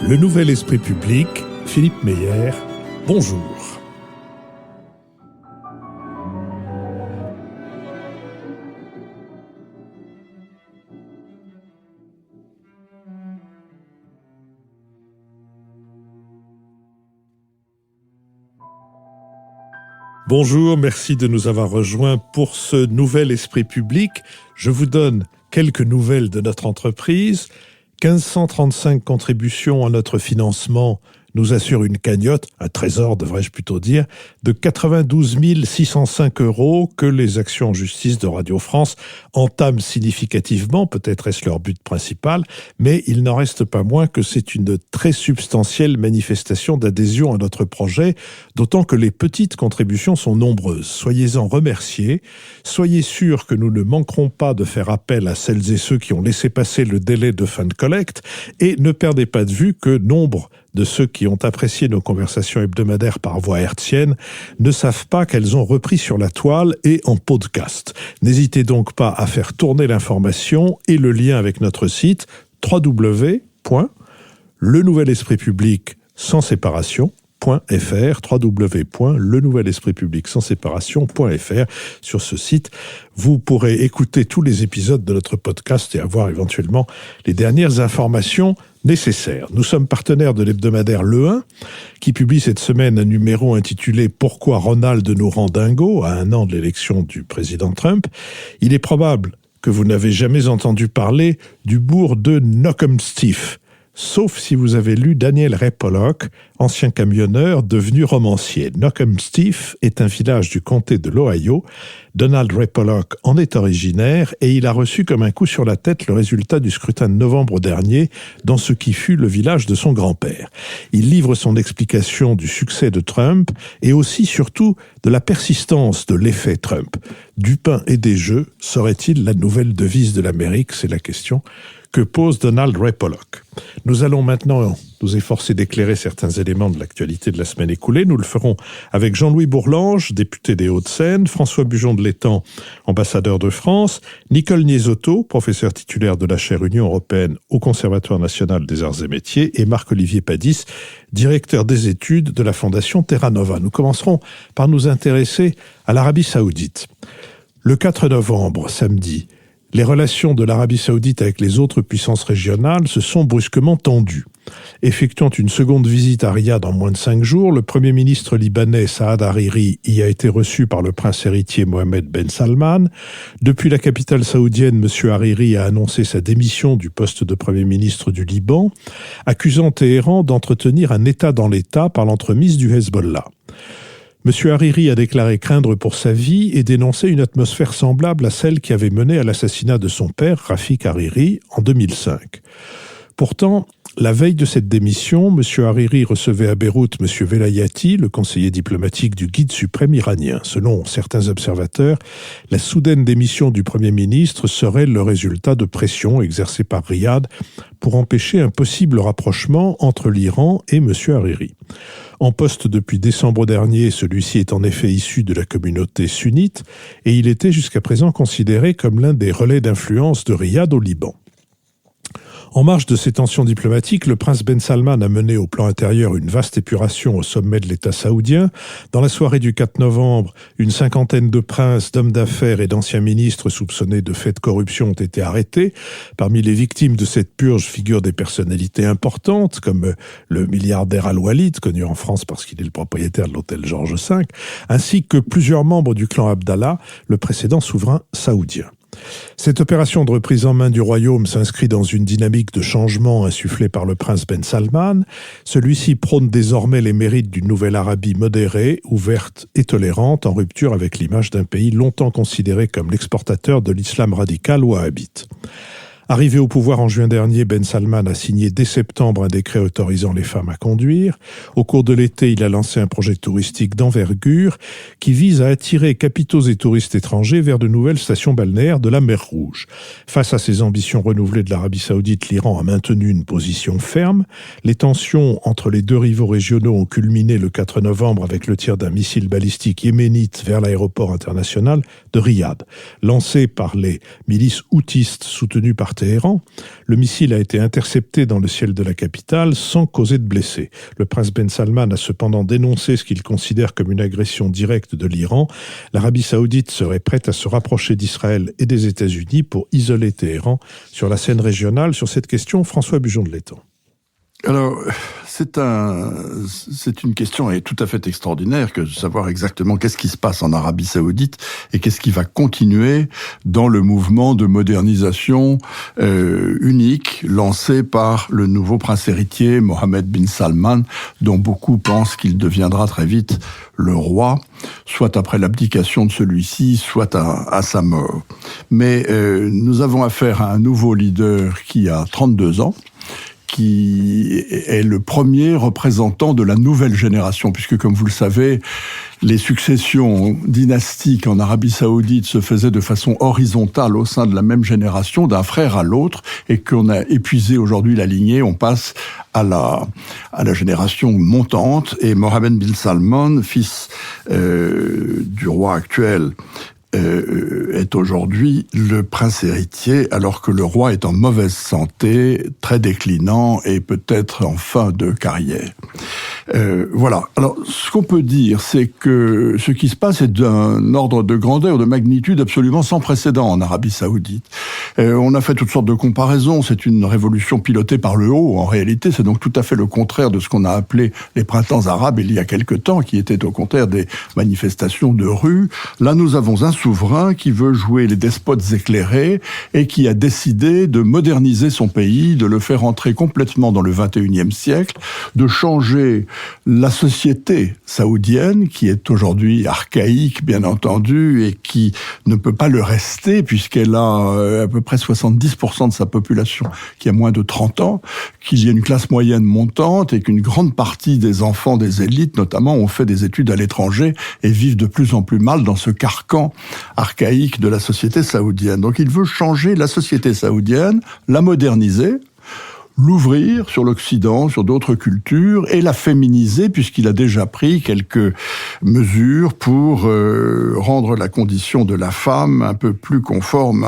Le Nouvel Esprit Public, Philippe Meyer, bonjour. Bonjour, merci de nous avoir rejoints pour ce Nouvel Esprit Public. Je vous donne quelques nouvelles de notre entreprise. 1535 contributions à notre financement nous assure une cagnotte, un trésor devrais-je plutôt dire, de 92 605 € que les actions en justice de Radio France entament significativement, peut-être est-ce leur but principal, mais il n'en reste pas moins que c'est une très substantielle manifestation d'adhésion à notre projet, d'autant que les petites contributions sont nombreuses. Soyez-en remerciés, soyez sûrs que nous ne manquerons pas de faire appel à celles et ceux qui ont laissé passer le délai de fin de collecte, et ne perdez pas de vue que nombre de ceux qui ont apprécié nos conversations hebdomadaires par voie hertzienne ne savent pas qu'elles ont repris sur la toile et en podcast. N'hésitez donc pas à faire tourner l'information et le lien avec notre site www.lenouvelespritpublic sans séparation.fr, www.lenouvelespritpublic sans séparation.fr. Sur ce site, vous pourrez écouter tous les épisodes de notre podcast et avoir éventuellement les dernières informations nécessaires. Nous sommes partenaires de l'hebdomadaire Le 1, qui publie cette semaine un numéro intitulé « Pourquoi Ronald nous rend dingo ?» à un an de l'élection du président Trump. Il est probable que vous n'avez jamais entendu parler du bourg de Knockemstiff, sauf si vous avez lu Daniel Ray Pollock, ancien camionneur devenu romancier. Knockemstiff est un village du comté de l'Ohio. Donald Ray Pollock en est originaire et il a reçu comme un coup sur la tête le résultat du scrutin de novembre dernier dans ce qui fut le village de son grand-père. Il livre son explication du succès de Trump et aussi surtout de la persistance de l'effet Trump. Du pain et des jeux serait-il la nouvelle devise de l'Amérique? C'est la question que pose Donald Ray Pollock. Nous allons maintenant nous efforcer d'éclairer certains éléments de l'actualité de la semaine écoulée. Nous le ferons avec Jean-Louis Bourlange, député des Hauts-de-Seine, François Bujon de l'Étang, ambassadeur de France, Nicole Niesotto, professeur titulaire de la chaire Union européenne au Conservatoire national des arts et métiers, et Marc-Olivier Padis, directeur des études de la Fondation Terra Nova. Nous commencerons par nous intéresser à l'Arabie saoudite. Le 4 novembre, samedi, les relations de l'Arabie saoudite avec les autres puissances régionales se sont brusquement tendues. Effectuant une seconde visite à Riyad en moins de 5 jours, le Premier ministre libanais Saad Hariri y a été reçu par le prince héritier Mohammed Ben Salman. Depuis la capitale saoudienne, M. Hariri a annoncé sa démission du poste de Premier ministre du Liban, accusant Téhéran d'entretenir un État dans l'État par l'entremise du Hezbollah. M. Hariri a déclaré craindre pour sa vie et dénoncé une atmosphère semblable à celle qui avait mené à l'assassinat de son père, Rafik Hariri, en 2005. Pourtant, la veille de cette démission, M. Hariri recevait à Beyrouth M. Velayati, le conseiller diplomatique du guide suprême iranien. Selon certains observateurs, la soudaine démission du Premier ministre serait le résultat de pressions exercées par Riyad pour empêcher un possible rapprochement entre l'Iran et M. Hariri. En poste depuis décembre dernier, celui-ci est en effet issu de la communauté sunnite et il était jusqu'à présent considéré comme l'un des relais d'influence de Riyad au Liban. En marge de ces tensions diplomatiques, le prince Ben Salman a mené au plan intérieur une vaste épuration au sommet de l'État saoudien. Dans la soirée du 4 novembre, une cinquantaine de princes, d'hommes d'affaires et d'anciens ministres soupçonnés de faits de corruption ont été arrêtés. Parmi les victimes de cette purge figurent des personnalités importantes, comme le milliardaire Al-Walid, connu en France parce qu'il est le propriétaire de l'hôtel Georges V, ainsi que plusieurs membres du clan Abdallah, le précédent souverain saoudien. Cette opération de reprise en main du royaume s'inscrit dans une dynamique de changement insufflée par le prince Ben Salman. Celui-ci prône désormais les mérites d'une nouvelle Arabie modérée, ouverte et tolérante, en rupture avec l'image d'un pays longtemps considéré comme l'exportateur de l'islam radical wahhabite. Arrivé au pouvoir en juin dernier, Ben Salman a signé dès septembre un décret autorisant les femmes à conduire. Au cours de l'été, il a lancé un projet touristique d'envergure qui vise à attirer capitaux et touristes étrangers vers de nouvelles stations balnéaires de la mer Rouge. Face à ces ambitions renouvelées de l'Arabie saoudite, l'Iran a maintenu une position ferme. Les tensions entre les deux rivaux régionaux ont culminé le 4 novembre avec le tir d'un missile balistique yéménite vers l'aéroport international de Riyad. Lancé par les milices houtistes soutenues par Téhéran. Le missile a été intercepté dans le ciel de la capitale sans causer de blessés. Le prince Ben Salman a cependant dénoncé ce qu'il considère comme une agression directe de l'Iran. L'Arabie saoudite serait prête à se rapprocher d'Israël et des États-Unis pour isoler Téhéran sur la scène régionale. Sur cette question, François Bujon de l'Étang. Alors, c'est une question tout à fait extraordinaire que de savoir exactement qu'est-ce qui se passe en Arabie Saoudite et qu'est-ce qui va continuer dans le mouvement de modernisation unique lancé par le nouveau prince héritier Mohammed bin Salman, dont beaucoup pensent qu'il deviendra très vite le roi, soit après l'abdication de celui-ci, soit à sa mort. Mais nous avons affaire à un nouveau leader qui a 32 ans, qui est le premier représentant de la nouvelle génération, puisque, comme vous le savez, les successions dynastiques en Arabie Saoudite se faisaient de façon horizontale au sein de la même génération, d'un frère à l'autre, et qu'on a épuisé aujourd'hui la lignée, on passe à la génération montante, et Mohammed bin Salman, fils du roi actuel, est aujourd'hui le prince héritier, alors que le roi est en mauvaise santé, très déclinant et peut-être en fin de carrière. Voilà. Alors, ce qu'on peut dire, c'est que ce qui se passe est d'un ordre de grandeur, de magnitude absolument sans précédent en Arabie Saoudite. On a fait toutes sortes de comparaisons. C'est une révolution pilotée par le haut. En réalité, c'est donc tout à fait le contraire de ce qu'on a appelé les printemps arabes il y a quelque temps, qui étaient au contraire des manifestations de rue. Là, nous avons un souverain qui veut jouer les despotes éclairés et qui a décidé de moderniser son pays, de le faire entrer complètement dans le XXIe siècle, de changer la société saoudienne, qui est aujourd'hui archaïque, bien entendu, et qui ne peut pas le rester, puisqu'elle a à peu près 70% de sa population qui a moins de 30 ans, qu'il y a une classe moyenne montante et qu'une grande partie des enfants des élites, notamment, ont fait des études à l'étranger et vivent de plus en plus mal dans ce carcan archaïque de la société saoudienne. Donc il veut changer la société saoudienne, la moderniser, l'ouvrir sur l'Occident, sur d'autres cultures, et la féminiser, puisqu'il a déjà pris quelques mesures pour rendre la condition de la femme un peu plus conforme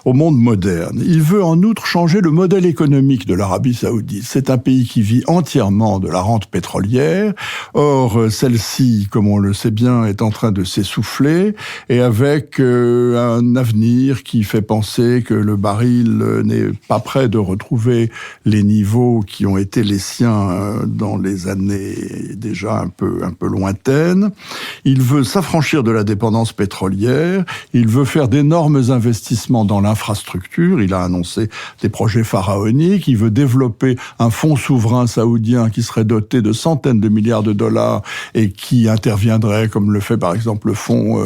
au monde moderne. Il veut en outre changer le modèle économique de l'Arabie Saoudite. C'est un pays qui vit entièrement de la rente pétrolière. Or, celle-ci, comme on le sait bien, est en train de s'essouffler, et avec un avenir qui fait penser que le baril n'est pas prêt de retrouver les niveaux qui ont été les siens dans les années déjà un peu lointaines. Il veut s'affranchir de la dépendance pétrolière. Il veut faire d'énormes investissements dans l'infrastructure. Il a annoncé des projets pharaoniques. Il veut développer un fonds souverain saoudien qui serait doté de centaines de milliards de dollars et qui interviendrait, comme le fait par exemple le fonds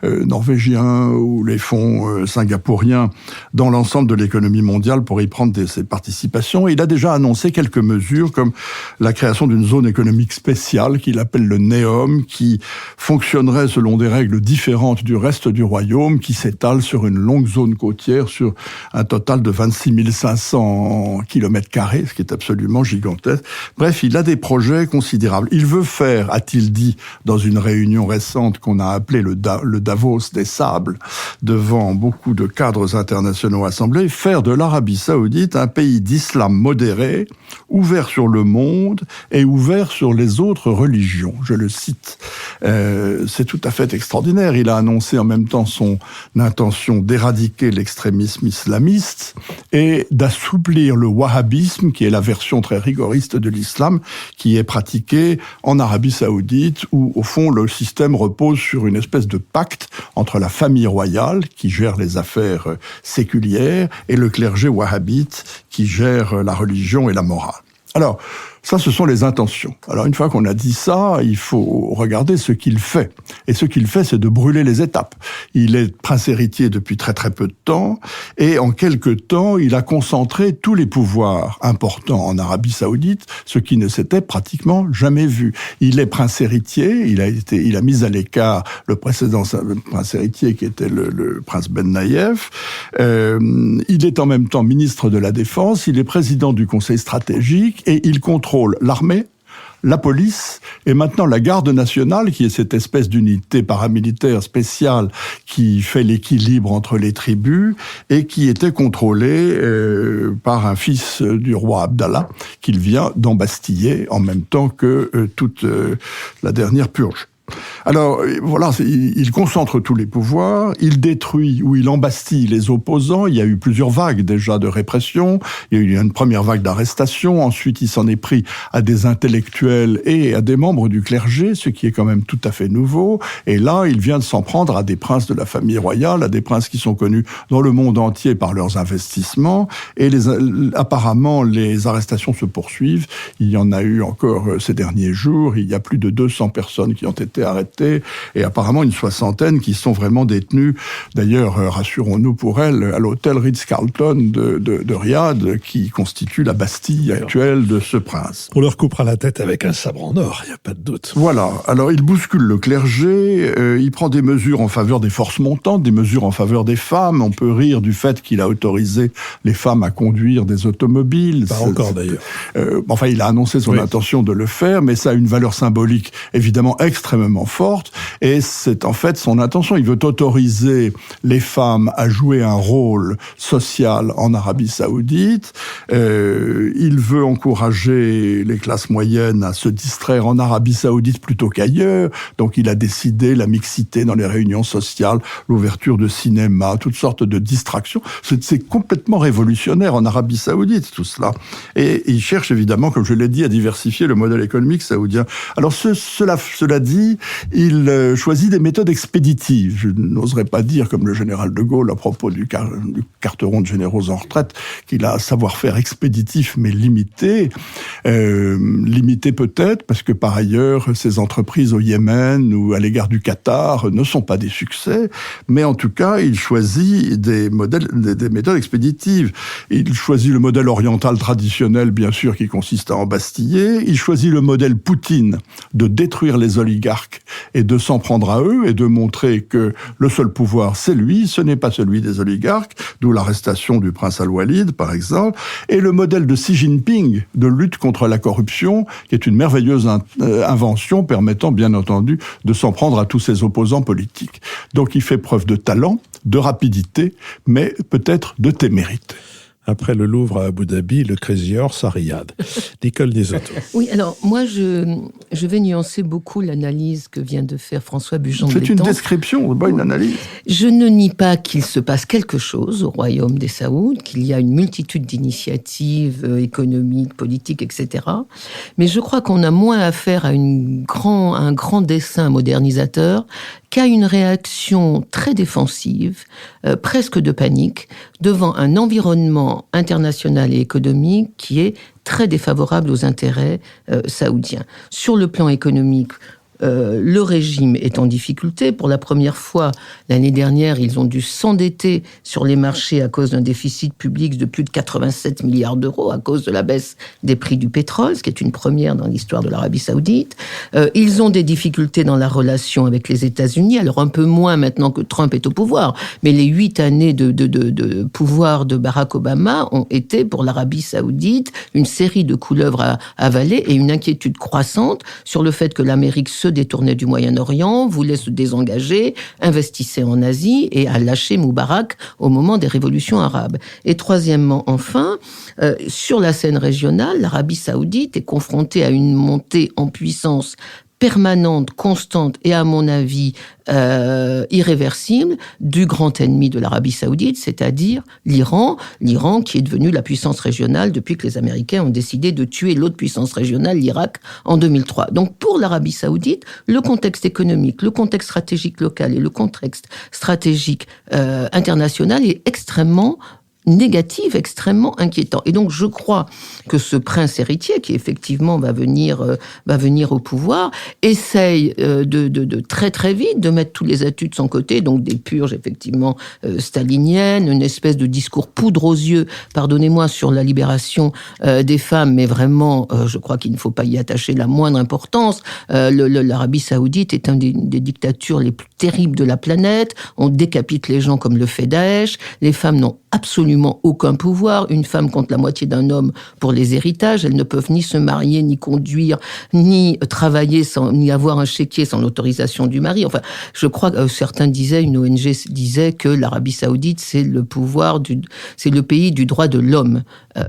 norvégien ou les fonds singapouriens, dans l'ensemble de l'économie mondiale pour y prendre ses participations. Il a déjà annoncé quelques mesures comme la création d'une zone économique spéciale qu'il appelle le NEOM, qui fonctionnerait selon des règles différentes du reste du royaume, qui s'étale sur une longue zone côtière sur un total de 26 500 km², ce qui est absolument gigantesque. Bref, il a des projets considérables. Il veut faire, a-t-il dit dans une réunion récente qu'on a appelée le Davos des sables, devant beaucoup de cadres internationaux assemblés, faire de l'Arabie Saoudite un pays d'islam modéré, ouvert sur le monde et ouvert sur les autres religions. Je le cite. C'est tout à fait extraordinaire. Il a annoncé en même temps son intention d'éradiquer l'extrémisme islamiste et d'assouplir le wahhabisme, qui est la version très rigoriste de l'islam, qui est pratiquée en Arabie Saoudite, où au fond le système repose sur une espèce de pacte entre la famille royale, qui gère les affaires séculières, et le clergé wahhabite, qui gère la religion et la morale. Alors, ça, ce sont les intentions. Alors, une fois qu'on a dit ça, il faut regarder ce qu'il fait. Et ce qu'il fait, c'est de brûler les étapes. Il est prince héritier depuis très très peu de temps, et en quelque temps, il a concentré tous les pouvoirs importants en Arabie Saoudite, ce qui ne s'était pratiquement jamais vu. Il est prince héritier, il a mis à l'écart le précédent prince héritier qui était le prince Ben Naïef. Il est en même temps ministre de la Défense, il est président du Conseil stratégique, et il contrôle l'armée, la police et maintenant la garde nationale, qui est cette espèce d'unité paramilitaire spéciale qui fait l'équilibre entre les tribus et qui était contrôlée par un fils du roi Abdallah qu'il vient d'embastiller en même temps que toute la dernière purge. Alors, voilà, il concentre tous les pouvoirs, il détruit ou il embastille les opposants. Il y a eu plusieurs vagues déjà de répression. Il y a eu une première vague d'arrestation. Ensuite, il s'en est pris à des intellectuels et à des membres du clergé, ce qui est quand même tout à fait nouveau. Et là, il vient de s'en prendre à des princes de la famille royale, à des princes qui sont connus dans le monde entier par leurs investissements. Et apparemment, les arrestations se poursuivent. Il y en a eu encore ces derniers jours. Il y a plus de 200 personnes qui ont été arrêtées et apparemment une soixantaine qui sont vraiment détenues. D'ailleurs, rassurons-nous pour elles, à l'hôtel Ritz-Carlton de Riyad, qui constitue la Bastille actuelle de ce prince. On leur coupera la tête avec un sabre en or, il n'y a pas de doute. Voilà. Alors, il bouscule le clergé, il prend des mesures en faveur des forces montantes, des mesures en faveur des femmes. On peut rire du fait qu'il a autorisé les femmes à conduire des automobiles. Pas encore, d'ailleurs. Enfin, il a annoncé son intention de le faire, mais ça a une valeur symbolique évidemment extrêmement forte, et c'est en fait son intention. Il veut autoriser les femmes à jouer un rôle social en Arabie Saoudite. Il veut encourager les classes moyennes à se distraire en Arabie Saoudite plutôt qu'ailleurs. Donc il a décidé la mixité dans les réunions sociales, l'ouverture de cinéma, toutes sortes de distractions. C'est complètement révolutionnaire en Arabie Saoudite, tout cela. Et il cherche évidemment, comme je l'ai dit, à diversifier le modèle économique saoudien. Alors cela dit, il choisit des méthodes expéditives. Je n'oserais pas dire, comme le général de Gaulle à propos du carteron de généraux en retraite, qu'il a un savoir-faire expéditif mais limité. Limité peut-être parce que par ailleurs, ses entreprises au Yémen ou à l'égard du Qatar ne sont pas des succès, mais en tout cas, il choisit des méthodes expéditives. Il choisit le modèle oriental traditionnel, bien sûr, qui consiste à embastiller. Il choisit le modèle Poutine, de détruire les oligarques et de s'en prendre à eux et de montrer que le seul pouvoir, c'est lui, ce n'est pas celui des oligarques, d'où l'arrestation du prince Al-Walid, par exemple, et le modèle de Xi Jinping de lutte contre la corruption, qui est une merveilleuse invention permettant, bien entendu, de s'en prendre à tous ses opposants politiques. Donc il fait preuve de talent, de rapidité, mais peut-être de témérité. Après le Louvre à Abu Dhabi, le Crazy Horse à Riyad. Nicole Desautos. Oui, alors moi je vais nuancer beaucoup l'analyse que vient de faire François Bujon. C'est une description, pas une analyse. Je ne nie pas qu'il se passe quelque chose au royaume des Saouds, qu'il y a une multitude d'initiatives économiques, politiques, etc. Mais je crois qu'on a moins affaire à un grand dessein modernisateur qu'à une réaction très défensive, presque de panique, devant un environnement international et économique qui est très défavorable aux intérêts saoudiens. Sur le plan économique, le régime est en difficulté. Pour la première fois, l'année dernière, ils ont dû s'endetter sur les marchés à cause d'un déficit public de plus de 87 milliards d'euros à cause de la baisse des prix du pétrole, ce qui est une première dans l'histoire de l'Arabie Saoudite. Ils ont des difficultés dans la relation avec les États-Unis, alors un peu moins maintenant que Trump est au pouvoir, mais les 8 années de pouvoir de Barack Obama ont été pour l'Arabie Saoudite une série de couleuvres à avaler et une inquiétude croissante sur le fait que l'Amérique se détournait du Moyen-Orient, voulait se désengager, investissait en Asie et a lâché Moubarak au moment des révolutions arabes. Et troisièmement, enfin, sur la scène régionale, l'Arabie Saoudite est confrontée à une montée en puissance permanente, constante et, à mon avis, irréversible du grand ennemi de l'Arabie Saoudite, c'est-à-dire l'Iran. L'Iran qui est devenu la puissance régionale depuis que les Américains ont décidé de tuer l'autre puissance régionale, l'Irak, en 2003. Donc pour l'Arabie Saoudite, le contexte économique, le contexte stratégique local et le contexte stratégique international est extrêmement négative, extrêmement inquiétant. Et donc, je crois que ce prince héritier, qui effectivement va venir au pouvoir, essaye de très très vite de mettre tous les atouts de son côté, donc des purges effectivement staliniennes, une espèce de discours poudre aux yeux, pardonnez-moi, sur la libération des femmes, mais vraiment, je crois qu'il ne faut pas y attacher la moindre importance. L'Arabie Saoudite est une des dictatures les plus terribles de la planète. On décapite les gens comme le fait Daesh. Les femmes n'ont absolument absolument aucun pouvoir. Une femme compte la moitié d'un homme pour les héritages. Elles ne peuvent ni se marier, ni conduire, ni travailler, ni avoir un chéquier sans l'autorisation du mari. Enfin, je crois que certains disaient, une ONG disait que l'Arabie Saoudite, c'est le pays du droit de l'homme.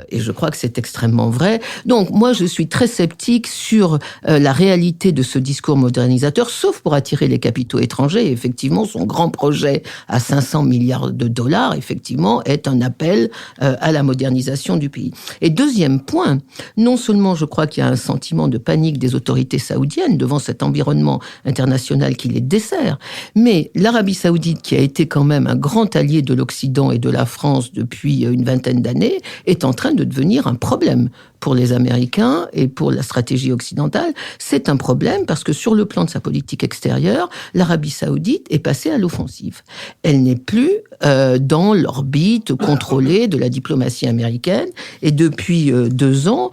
Et je crois que c'est extrêmement vrai. Donc, moi, je suis très sceptique sur la réalité de ce discours modernisateur, sauf pour attirer les capitaux étrangers. Et effectivement, son grand projet à 500 milliards de dollars, effectivement, est un appel à la modernisation du pays. Et deuxième point, non seulement je crois qu'il y a un sentiment de panique des autorités saoudiennes devant cet environnement international qui les dessert, mais l'Arabie Saoudite, qui a été quand même un grand allié de l'Occident et de la France depuis une vingtaine d'années, est en train de devenir un problème pour les Américains et pour la stratégie occidentale. C'est un problème parce que sur le plan de sa politique extérieure, l'Arabie Saoudite est passée à l'offensive. Elle n'est plus dans l'orbite contrôlée de la diplomatie américaine et depuis 2 ans,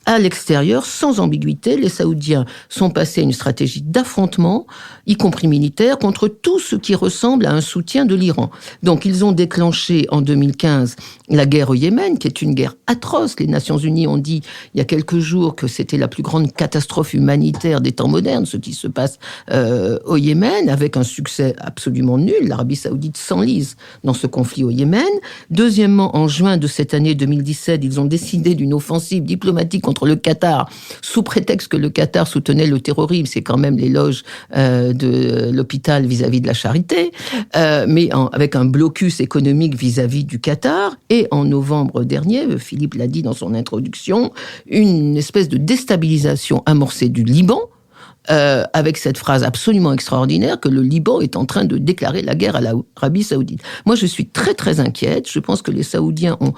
à l'extérieur, sans ambiguïté, les Saoudiens sont passés à une stratégie d'affrontement, y compris militaire, contre tout ce qui ressemble à un soutien de l'Iran. Donc, ils ont déclenché en 2015 la guerre au Yémen, qui est une guerre atroce. Les Nations Unies ont dit il y a quelques jours que c'était la plus grande catastrophe humanitaire des temps modernes, ce qui se passe au Yémen, avec un succès absolument nul. L'Arabie Saoudite s'enlise dans ce conflit au Yémen. Deuxièmement, en juin de cette année 2017, ils ont décidé d'une offensive diplomatique contre le Qatar, sous prétexte que le Qatar soutenait le terrorisme. C'est quand même l'éloge de l'hôpital vis-à-vis de la charité, mais avec un blocus économique vis-à-vis du Qatar. Et en novembre dernier, Philippe l'a dit dans son introduction, une espèce de déstabilisation amorcée du Liban, avec cette phrase absolument extraordinaire que le Liban est en train de déclarer la guerre à l'Arabie Saoudite. Moi, je suis très très inquiète. Je pense que les Saoudiens ont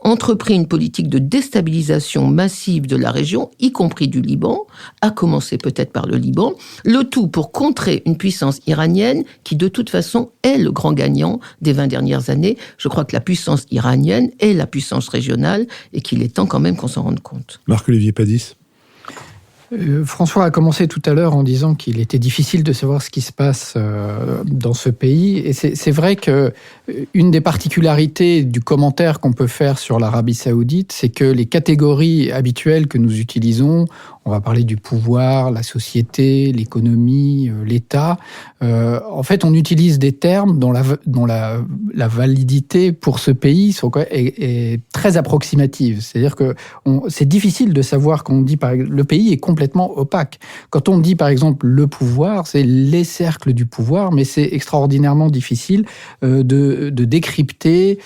entrepris une politique de déstabilisation massive de la région, y compris du Liban, à commencer peut-être par le Liban, le tout pour contrer une puissance iranienne qui, de toute façon, est le grand gagnant des 20 dernières années. Je crois que la puissance iranienne est la puissance régionale et qu'il est temps quand même qu'on s'en rende compte. Marc-Olivier Padis. François a commencé tout à l'heure en disant qu'il était difficile de savoir ce qui se passe dans ce pays. Et c'est vrai que une des particularités du commentaire qu'on peut faire sur l'Arabie Saoudite, c'est que les catégories habituelles que nous utilisons, on va parler du pouvoir, la société, l'économie, l'État. En fait, on utilise des termes dont la validité pour ce pays est très approximative. C'est-à-dire que c'est difficile de savoir quand on dit, par exemple, le pays est complètement opaque. Quand on dit, par exemple, le pouvoir, c'est les cercles du pouvoir, mais c'est extraordinairement difficile de décrypter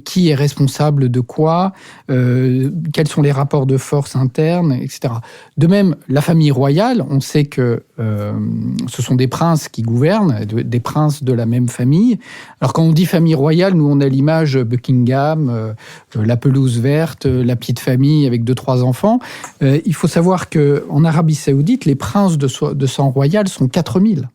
qui est responsable de quoi, quels sont les rapports de force internes, etc. De même, la famille royale, on sait que ce sont des princes qui gouvernent, des princes de la même famille. Alors quand on dit famille royale, nous on a l'image Buckingham, la pelouse verte, la petite famille avec 2-3 enfants. Il faut savoir qu'en Arabie Saoudite, les princes de sang royal sont 4000.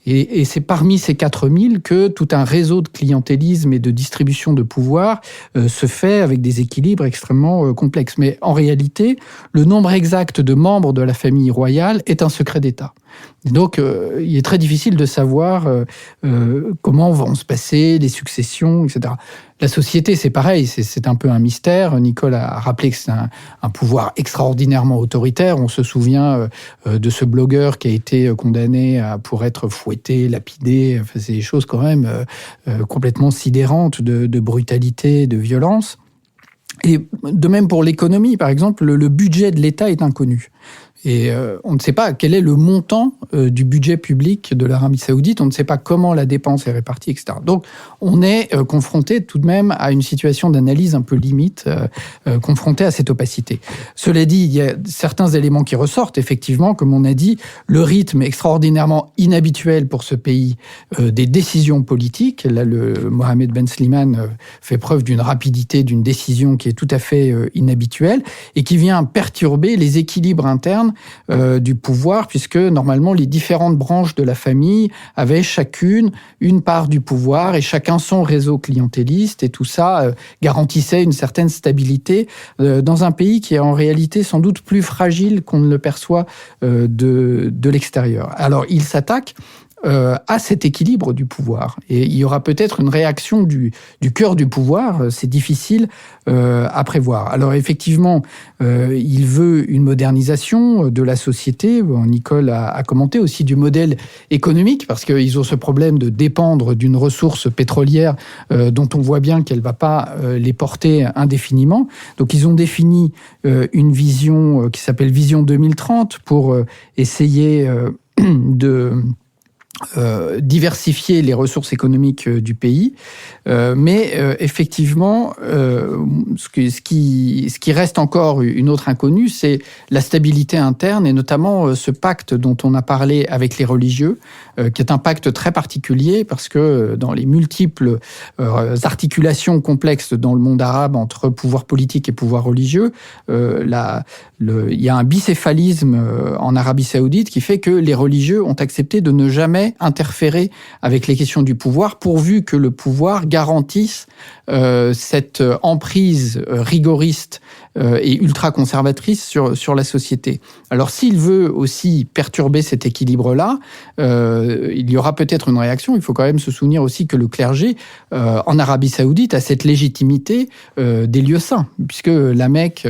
Et c'est parmi ces 4000 que tout un réseau de clientélisme et de distribution de pouvoir se fait avec des équilibres extrêmement complexes. Mais en réalité, le nombre exact de membres de la famille royale est un secret d'État. Donc, il est très difficile de savoir comment vont se passer les successions, etc. La société, c'est pareil, c'est un peu un mystère. Nicole a rappelé que c'est un pouvoir extraordinairement autoritaire. On se souvient de ce blogueur qui a été condamné pour être fouetté, lapidé. Enfin, c'est des choses quand même complètement sidérantes de brutalité, de violence. Et de même pour l'économie, par exemple, le budget de l'État est inconnu. Et on ne sait pas quel est le montant du budget public de l'Arabie Saoudite, on ne sait pas comment la dépense est répartie, etc. Donc on est confronté tout de même à une situation d'analyse un peu limite, confronté à cette opacité. Cela dit, il y a certains éléments qui ressortent, effectivement, comme on a dit, le rythme extraordinairement inhabituel pour ce pays des décisions politiques. Là, le Mohamed Ben Slimane fait preuve d'une rapidité, d'une décision qui est tout à fait inhabituelle et qui vient perturber les équilibres internes du pouvoir, puisque normalement les différentes branches de la famille avaient chacune une part du pouvoir et chacun son réseau clientéliste, et tout ça garantissait une certaine stabilité dans un pays qui est en réalité sans doute plus fragile qu'on ne le perçoit de l'extérieur. Alors il s'attaque à cet équilibre du pouvoir. Et il y aura peut-être une réaction du cœur du pouvoir, c'est difficile à prévoir. Alors effectivement, il veut une modernisation de la société. Bon, Nicole a commenté aussi du modèle économique, parce qu'ils ont ce problème de dépendre d'une ressource pétrolière dont on voit bien qu'elle ne va pas les porter indéfiniment. Donc ils ont défini une vision qui s'appelle Vision 2030 pour essayer de diversifier les ressources économiques du pays, mais effectivement, ce qui reste encore une autre inconnue, c'est la stabilité interne et notamment ce pacte dont on a parlé avec les religieux, qui est un pacte très particulier parce que dans les multiples articulations complexes dans le monde arabe entre pouvoir politique et pouvoir religieux, il y a un bicéphalisme en Arabie Saoudite qui fait que les religieux ont accepté de ne jamais interférer avec les questions du pouvoir, pourvu que le pouvoir garantisse cette emprise rigoriste et ultra-conservatrice sur la société. Alors s'il veut aussi perturber cet équilibre-là, il y aura peut-être une réaction. Il faut quand même se souvenir aussi que le clergé, en Arabie Saoudite, a cette légitimité des lieux saints, puisque la Mecque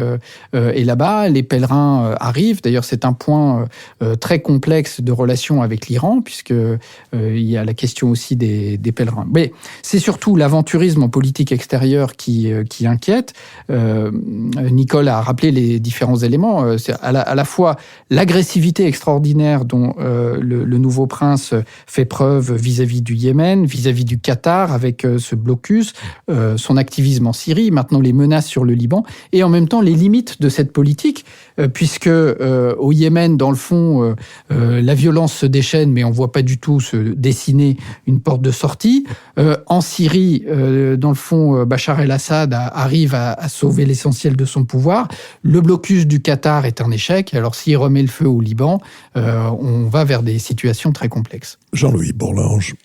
est là-bas, les pèlerins arrivent. D'ailleurs, c'est un point très complexe de relation avec l'Iran, puisque il y a la question aussi des pèlerins. Mais c'est surtout l'aventurisme en politique extérieure qui inquiète. Nicole a rappelé les différents éléments. C'est à la fois l'agressivité extraordinaire dont le nouveau prince fait preuve vis-à-vis du Yémen, vis-à-vis du Qatar, avec ce blocus, son activisme en Syrie, maintenant les menaces sur le Liban, et en même temps les limites de cette politique, puisque au Yémen, dans le fond, la violence se déchaîne, mais on ne voit pas du tout se dessiner une porte de sortie. En Syrie, dans le fond, Bachar el-Assad arrive à sauver l'essentiel de son pouvoir. Le blocus du Qatar est un échec. Alors, s'il remet le feu au Liban, on va vers des situations très complexes. Jean-Louis Bourlange.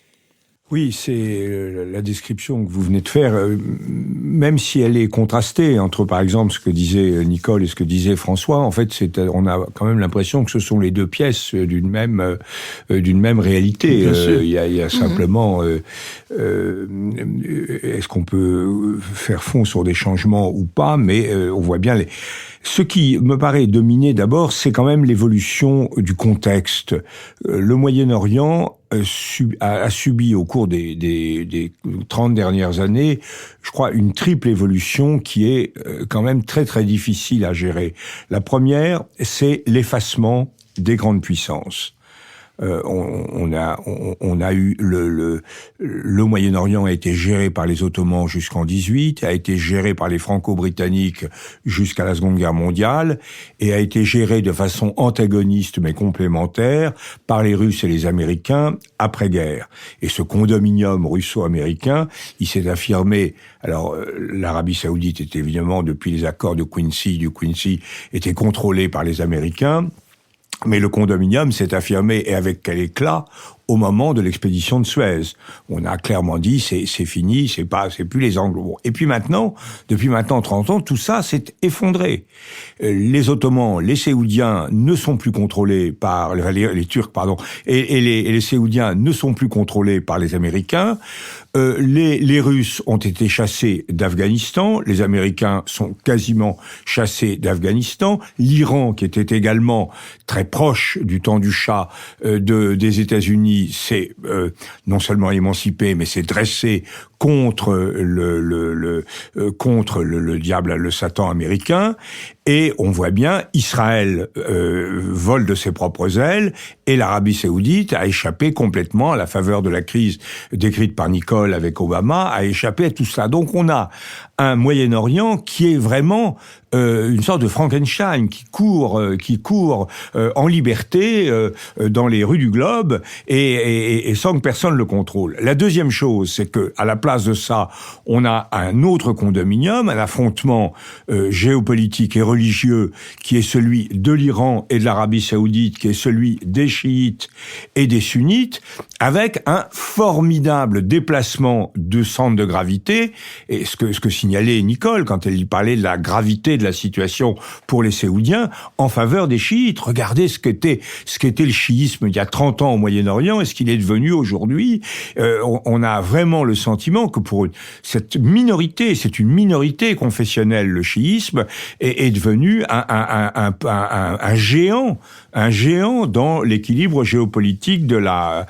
Oui, c'est la description que vous venez de faire, même si elle est contrastée entre, par exemple, ce que disait Nicole et ce que disait François. En fait, on a quand même l'impression que ce sont les deux pièces d'une même réalité. Il y a simplement, est-ce qu'on peut faire fond sur des changements ou pas, mais on voit bien ce qui me paraît dominer d'abord, c'est quand même l'évolution du contexte. Le Moyen-Orient a subi au cours des 30 dernières années, je crois, une triple évolution qui est quand même très très difficile à gérer. La première, c'est l'effacement des grandes puissances. On a eu le Moyen-Orient a été géré par les Ottomans jusqu'en 18, a été géré par les Franco-Britanniques jusqu'à la Seconde Guerre mondiale, et a été géré de façon antagoniste mais complémentaire par les Russes et les Américains après-guerre. Et ce condominium russo-américain, il s'est affirmé. Alors, l'Arabie Saoudite était évidemment, depuis les accords de Quincy, était contrôlé par les Américains. Mais le condominium s'est affirmé, et avec quel éclat, au moment de l'expédition de Suez. On a clairement dit, c'est fini, c'est plus les Anglo. Bon. Et puis maintenant, depuis 30 ans, tout ça s'est effondré. Les Ottomans, les Séoudiens ne sont plus contrôlés par, les Turcs, pardon, et les Séoudiens ne sont plus contrôlés par les Américains. Les Russes ont été chassés d'Afghanistan, les Américains sont quasiment chassés d'Afghanistan, l'Iran, qui était également très proche du temps du Shah des États-Unis, s'est non seulement émancipé, mais s'est dressé contre le diable, le Satan américain. Et on voit bien, Israël vole de ses propres ailes, et l'Arabie Saoudite a échappé complètement à la faveur de la crise décrite par Nicole avec Obama, a échappé à tout ça. Donc on a un Moyen-Orient qui est vraiment une sorte de Frankenstein qui court en liberté dans les rues du globe et sans que personne le contrôle. La deuxième chose, c'est que à la place de ça, on a un autre condominium, un affrontement géopolitique et religieux religieux qui est celui de l'Iran et de l'Arabie Saoudite, qui est celui des chiites et des sunnites, avec un formidable déplacement de centre de gravité, et ce que signalait Nicole quand elle y parlait de la gravité de la situation pour les Saoudiens, en faveur des chiites. Regardez ce qu'était le chiisme il y a 30 ans au Moyen-Orient et ce qu'il est devenu aujourd'hui. On a vraiment le sentiment que pour cette minorité, c'est une minorité confessionnelle, le chiisme, est devenu un géant dans l'équilibre géopolitique de la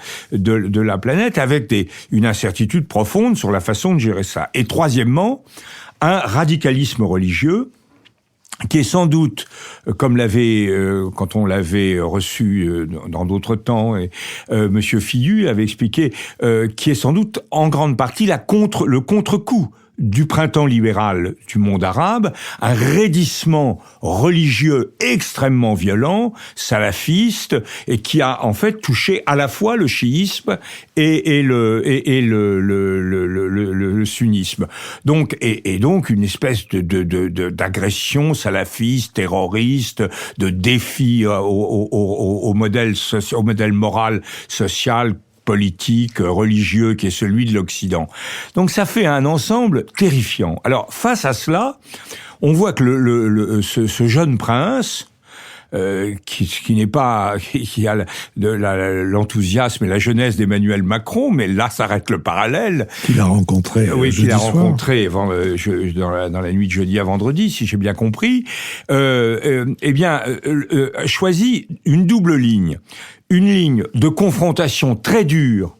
planète, avec une incertitude profonde sur la façon de gérer ça. Et troisièmement, un radicalisme religieux qui est sans doute, comme quand on l'avait reçu dans d'autres temps, et Monsieur Fillu avait expliqué, qui est sans doute en grande partie le contre-coup du printemps libéral du monde arabe, un raidissement religieux extrêmement violent, salafiste, et qui a en fait touché à la fois le chiisme et le sunnisme. Donc une espèce d'agression salafiste, terroriste, de défi au modèle moral, social, politique, religieux, qui est celui de l'Occident. Donc ça fait un ensemble terrifiant. Alors face à cela, on voit que ce jeune prince, qui a l'enthousiasme et la jeunesse d'Emmanuel Macron, mais là s'arrête le parallèle. Qu'il a rencontré. Oui, qu'il a rencontré dans la nuit de jeudi à vendredi, si j'ai bien compris. Choisit une double ligne. Une ligne de confrontation très dure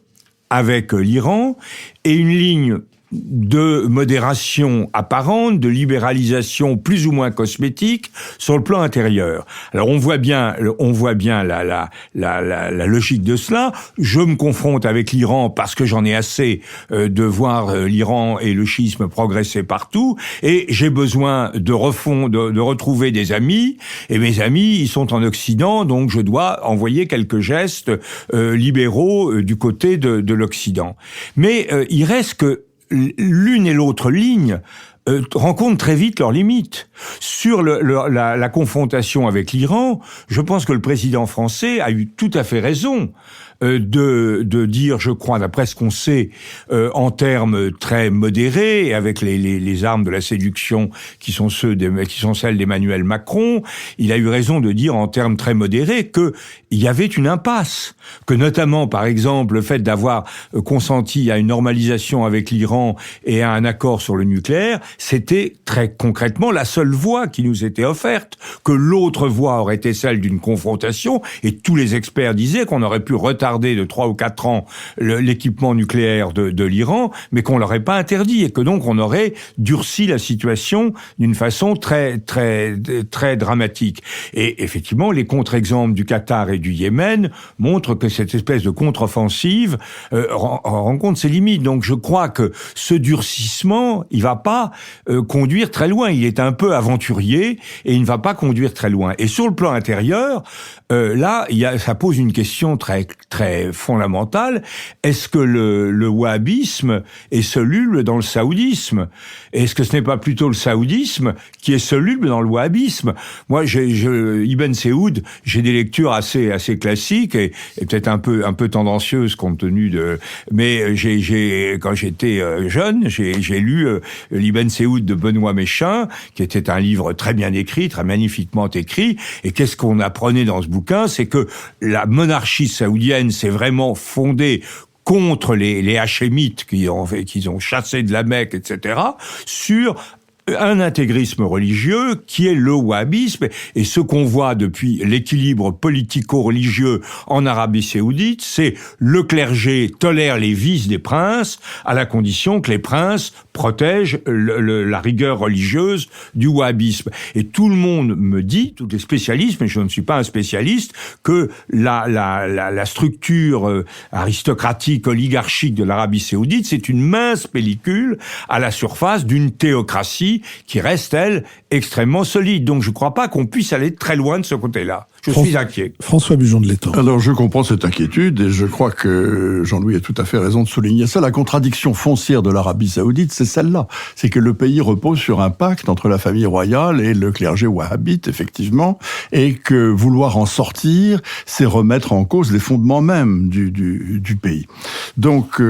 avec l'Iran et une ligne de modération apparente, de libéralisation plus ou moins cosmétique sur le plan intérieur. Alors on voit bien la logique de cela. Je me confronte avec l'Iran parce que j'en ai assez de voir l'Iran et le chiisme progresser partout, et j'ai besoin de retrouver des amis, et mes amis ils sont en Occident, donc je dois envoyer quelques gestes libéraux du côté de l'Occident. Mais il reste que l'une et l'autre ligne rencontrent très vite leurs limites. Sur la confrontation avec l'Iran, je pense que le président français a eu tout à fait raison de dire, je crois, d'après ce qu'on sait, en termes très modérés, et avec les armes de la séduction qui sont celles d'Emmanuel Macron, il a eu raison de dire en termes très modérés qu'il y avait une impasse, que notamment, par exemple, le fait d'avoir consenti à une normalisation avec l'Iran et à un accord sur le nucléaire, c'était très concrètement la seule voie qui nous était offerte, que l'autre voie aurait été celle d'une confrontation, et tous les experts disaient qu'on aurait pu retarder de 3 ou 4 ans l'équipement nucléaire de l'Iran, mais qu'on l'aurait pas interdit, et que donc on aurait durci la situation d'une façon très, très, très dramatique. Et effectivement, les contre-exemples du Qatar et du Yémen montrent que cette espèce de contre-offensive rencontre ses limites. Donc je crois que ce durcissement, il va pas conduire très loin. Il est un peu aventurier et il ne va pas conduire très loin. Et sur le plan intérieur, là, ça pose une question très, très fondamentale. Est-ce que le wahhabisme est soluble dans le saoudisme? Est-ce que ce n'est pas plutôt le saoudisme qui est soluble dans le wahhabisme? Moi, Ibn Saoud, j'ai des lectures assez classiques et peut-être un peu tendancieuses compte tenu mais quand j'étais jeune, j'ai lu l'Ibn Saoud de Benoît Méchain, qui était un livre très bien écrit, très magnifiquement écrit. Et qu'est-ce qu'on apprenait dans ce bouquin? C'est que la monarchie saoudienne s'est vraiment fondée contre les Hachémites qu'ils ont chassés de la Mecque, etc., sur un intégrisme religieux qui est le wahhabisme, et ce qu'on voit depuis l'équilibre politico-religieux en Arabie Saoudite, c'est le clergé tolère les vices des princes à la condition que les princes protègent la rigueur religieuse du wahhabisme. Et tout le monde me dit, tous les spécialistes, mais je ne suis pas un spécialiste, que la structure aristocratique, oligarchique de l'Arabie Saoudite, c'est une mince pellicule à la surface d'une théocratie qui reste, elle, extrêmement solide. Donc je ne crois pas qu'on puisse aller très loin de ce côté-là. Je suis inquiet. François Bujon de l'Étang. Alors, je comprends cette inquiétude et je crois que Jean-Louis a tout à fait raison de souligner ça. La contradiction foncière de l'Arabie Saoudite, c'est celle-là. C'est que le pays repose sur un pacte entre la famille royale et le clergé wahhabite, effectivement, et que vouloir en sortir, c'est remettre en cause les fondements même du pays. Donc,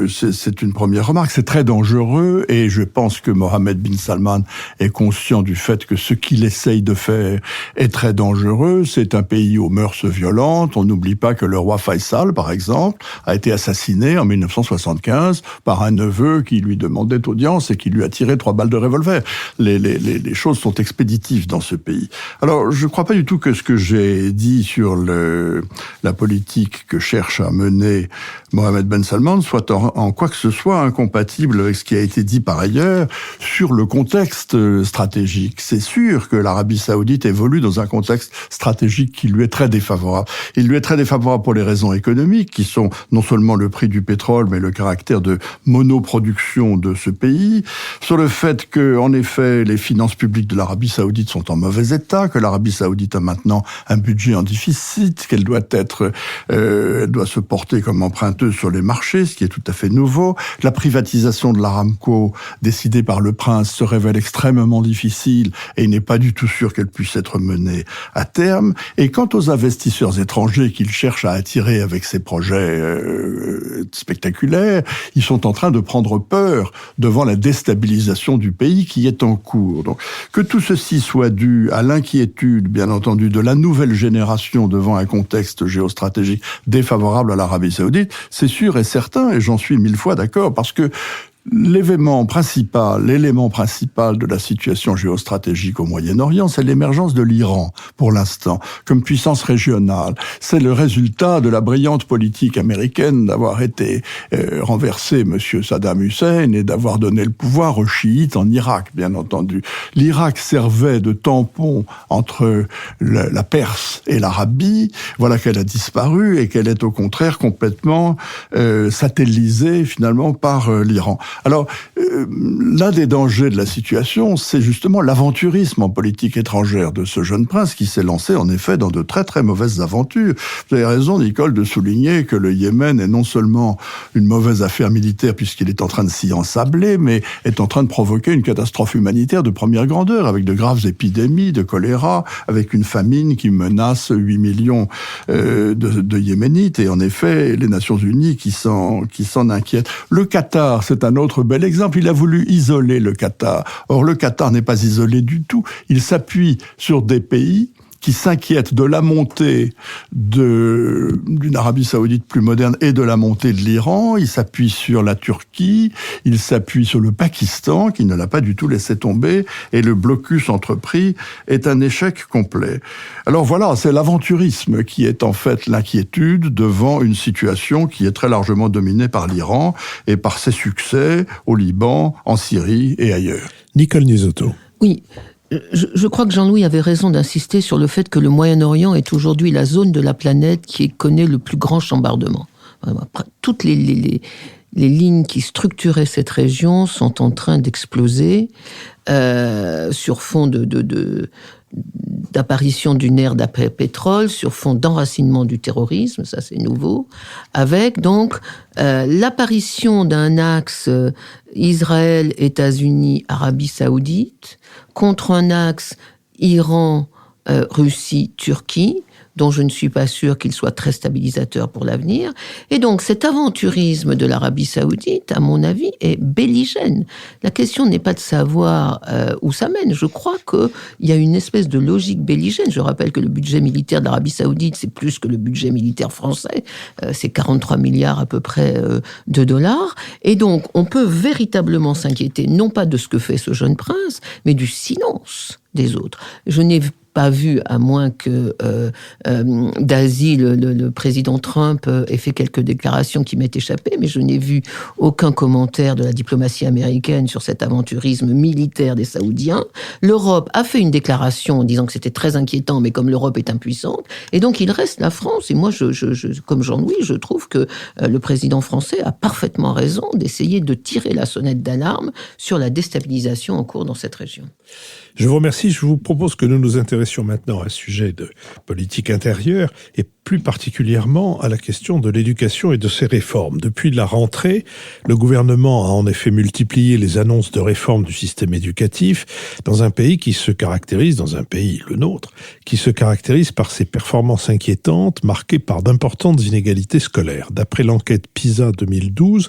c'est une première remarque. C'est très dangereux et je pense que Mohammed bin Salman est conscient du fait que ce qu'il essaye de faire est très dangereux. C'est un pays aux mœurs violentes. On n'oublie pas que le roi Faisal, par exemple, a été assassiné en 1975 par un neveu qui lui demandait audience et qui lui a tiré 3 balles de revolver. Les choses sont expéditives dans ce pays. Alors, je ne crois pas du tout que ce que j'ai dit sur la politique que cherche à mener Mohammed ben Salman soit en quoi que ce soit incompatible avec ce qui a été dit par ailleurs sur le contexte stratégique. C'est sûr que l'Arabie Saoudite évolue dans un contexte stratégique qui lui est très défavorable. Il lui est très défavorable pour les raisons économiques, qui sont non seulement le prix du pétrole, mais le caractère de monoproduction de ce pays, sur le fait que, en effet, les finances publiques de l'Arabie Saoudite sont en mauvais état, que l'Arabie Saoudite a maintenant un budget en déficit, qu'elle doit elle doit se porter comme emprunteuse sur les marchés, ce qui est tout à fait nouveau. La privatisation de l'Aramco, décidée par le prince, se révèle extrêmement difficile et il n'est pas du tout sûr qu'elle puisse être menée à terme. Et quant aux investisseurs étrangers qu'il cherche à attirer avec ses projets spectaculaires, ils sont en train de prendre peur devant la déstabilisation du pays qui est en cours. Donc, que tout ceci soit dû à l'inquiétude, bien entendu, de la nouvelle génération devant un contexte géostratégique défavorable à l'Arabie Saoudite, c'est sûr et certain, et j'en suis 1000 fois d'accord, parce que l'élément principal de la situation géostratégique au Moyen-Orient, c'est l'émergence de l'Iran, pour l'instant, comme puissance régionale. C'est le résultat de la brillante politique américaine d'avoir été renversé M. Saddam Hussein et d'avoir donné le pouvoir aux chiites en Irak, bien entendu. L'Irak servait de tampon entre la Perse et l'Arabie. Voilà qu'elle a disparu et qu'elle est au contraire complètement satellisée finalement par l'Iran. Alors, l'un des dangers de la situation, c'est justement l'aventurisme en politique étrangère de ce jeune prince qui s'est lancé, en effet, dans de très très mauvaises aventures. Vous avez raison, Nicole, de souligner que le Yémen est non seulement une mauvaise affaire militaire puisqu'il est en train de s'y ensabler, mais est en train de provoquer une catastrophe humanitaire de première grandeur, avec de graves épidémies de choléra, avec une famine qui menace 8 millions de Yéménites, et en effet, les Nations Unies qui s'en inquiètent. Le Qatar, c'est un autre bel exemple. Il a voulu isoler le Qatar. Or, le Qatar n'est pas isolé du tout. Il s'appuie sur des pays qui s'inquiètent de la montée d'une Arabie Saoudite plus moderne et de la montée de l'Iran. Il s'appuie sur la Turquie, il s'appuie sur le Pakistan, qui ne l'a pas du tout laissé tomber, et le blocus entrepris est un échec complet. Alors voilà, c'est l'aventurisme qui est en fait l'inquiétude devant une situation qui est très largement dominée par l'Iran et par ses succès au Liban, en Syrie et ailleurs. Nicole Nuzotto. Oui. Je crois que Jean-Louis avait raison d'insister sur le fait que le Moyen-Orient est aujourd'hui la zone de la planète qui connaît le plus grand chambardement. Toutes les lignes qui structuraient cette région sont en train d'exploser sur fond d'apparition d'une ère d'après-pétrole, sur fond d'enracinement du terrorisme, ça c'est nouveau, avec donc l'apparition d'un axe Israël, États-Unis, Arabie Saoudite, contre un axe Iran, Russie, Turquie, dont je ne suis pas sûr qu'il soit très stabilisateur pour l'avenir. Et donc, cet aventurisme de l'Arabie Saoudite, à mon avis, est belligène. La question n'est pas de savoir où ça mène. Je crois qu'il y a une espèce de logique belligène. Je rappelle que le budget militaire de l'Arabie Saoudite, c'est plus que le budget militaire français. C'est 43 milliards à peu près de dollars. Et donc, on peut véritablement s'inquiéter, non pas de ce que fait ce jeune prince, mais du silence des autres. Je n'ai pas vu, à moins que d'Asie, le président Trump ait fait quelques déclarations qui m'aient échappé, mais je n'ai vu aucun commentaire de la diplomatie américaine sur cet aventurisme militaire des Saoudiens. L'Europe a fait une déclaration en disant que c'était très inquiétant, mais comme l'Europe est impuissante, et donc il reste la France. Et moi, comme Jean-Louis, je trouve que le président français a parfaitement raison d'essayer de tirer la sonnette d'alarme sur la déstabilisation en cours dans cette région. Je vous remercie. Je vous propose que nous nous intéressions passons maintenant à un sujet de politique intérieure et plus particulièrement à la question de l'éducation et de ses réformes. Depuis la rentrée, le gouvernement a en effet multiplié les annonces de réforme du système éducatif dans un pays, le nôtre, qui se caractérise par ses performances inquiétantes, marquées par d'importantes inégalités scolaires. D'après l'enquête PISA 2012,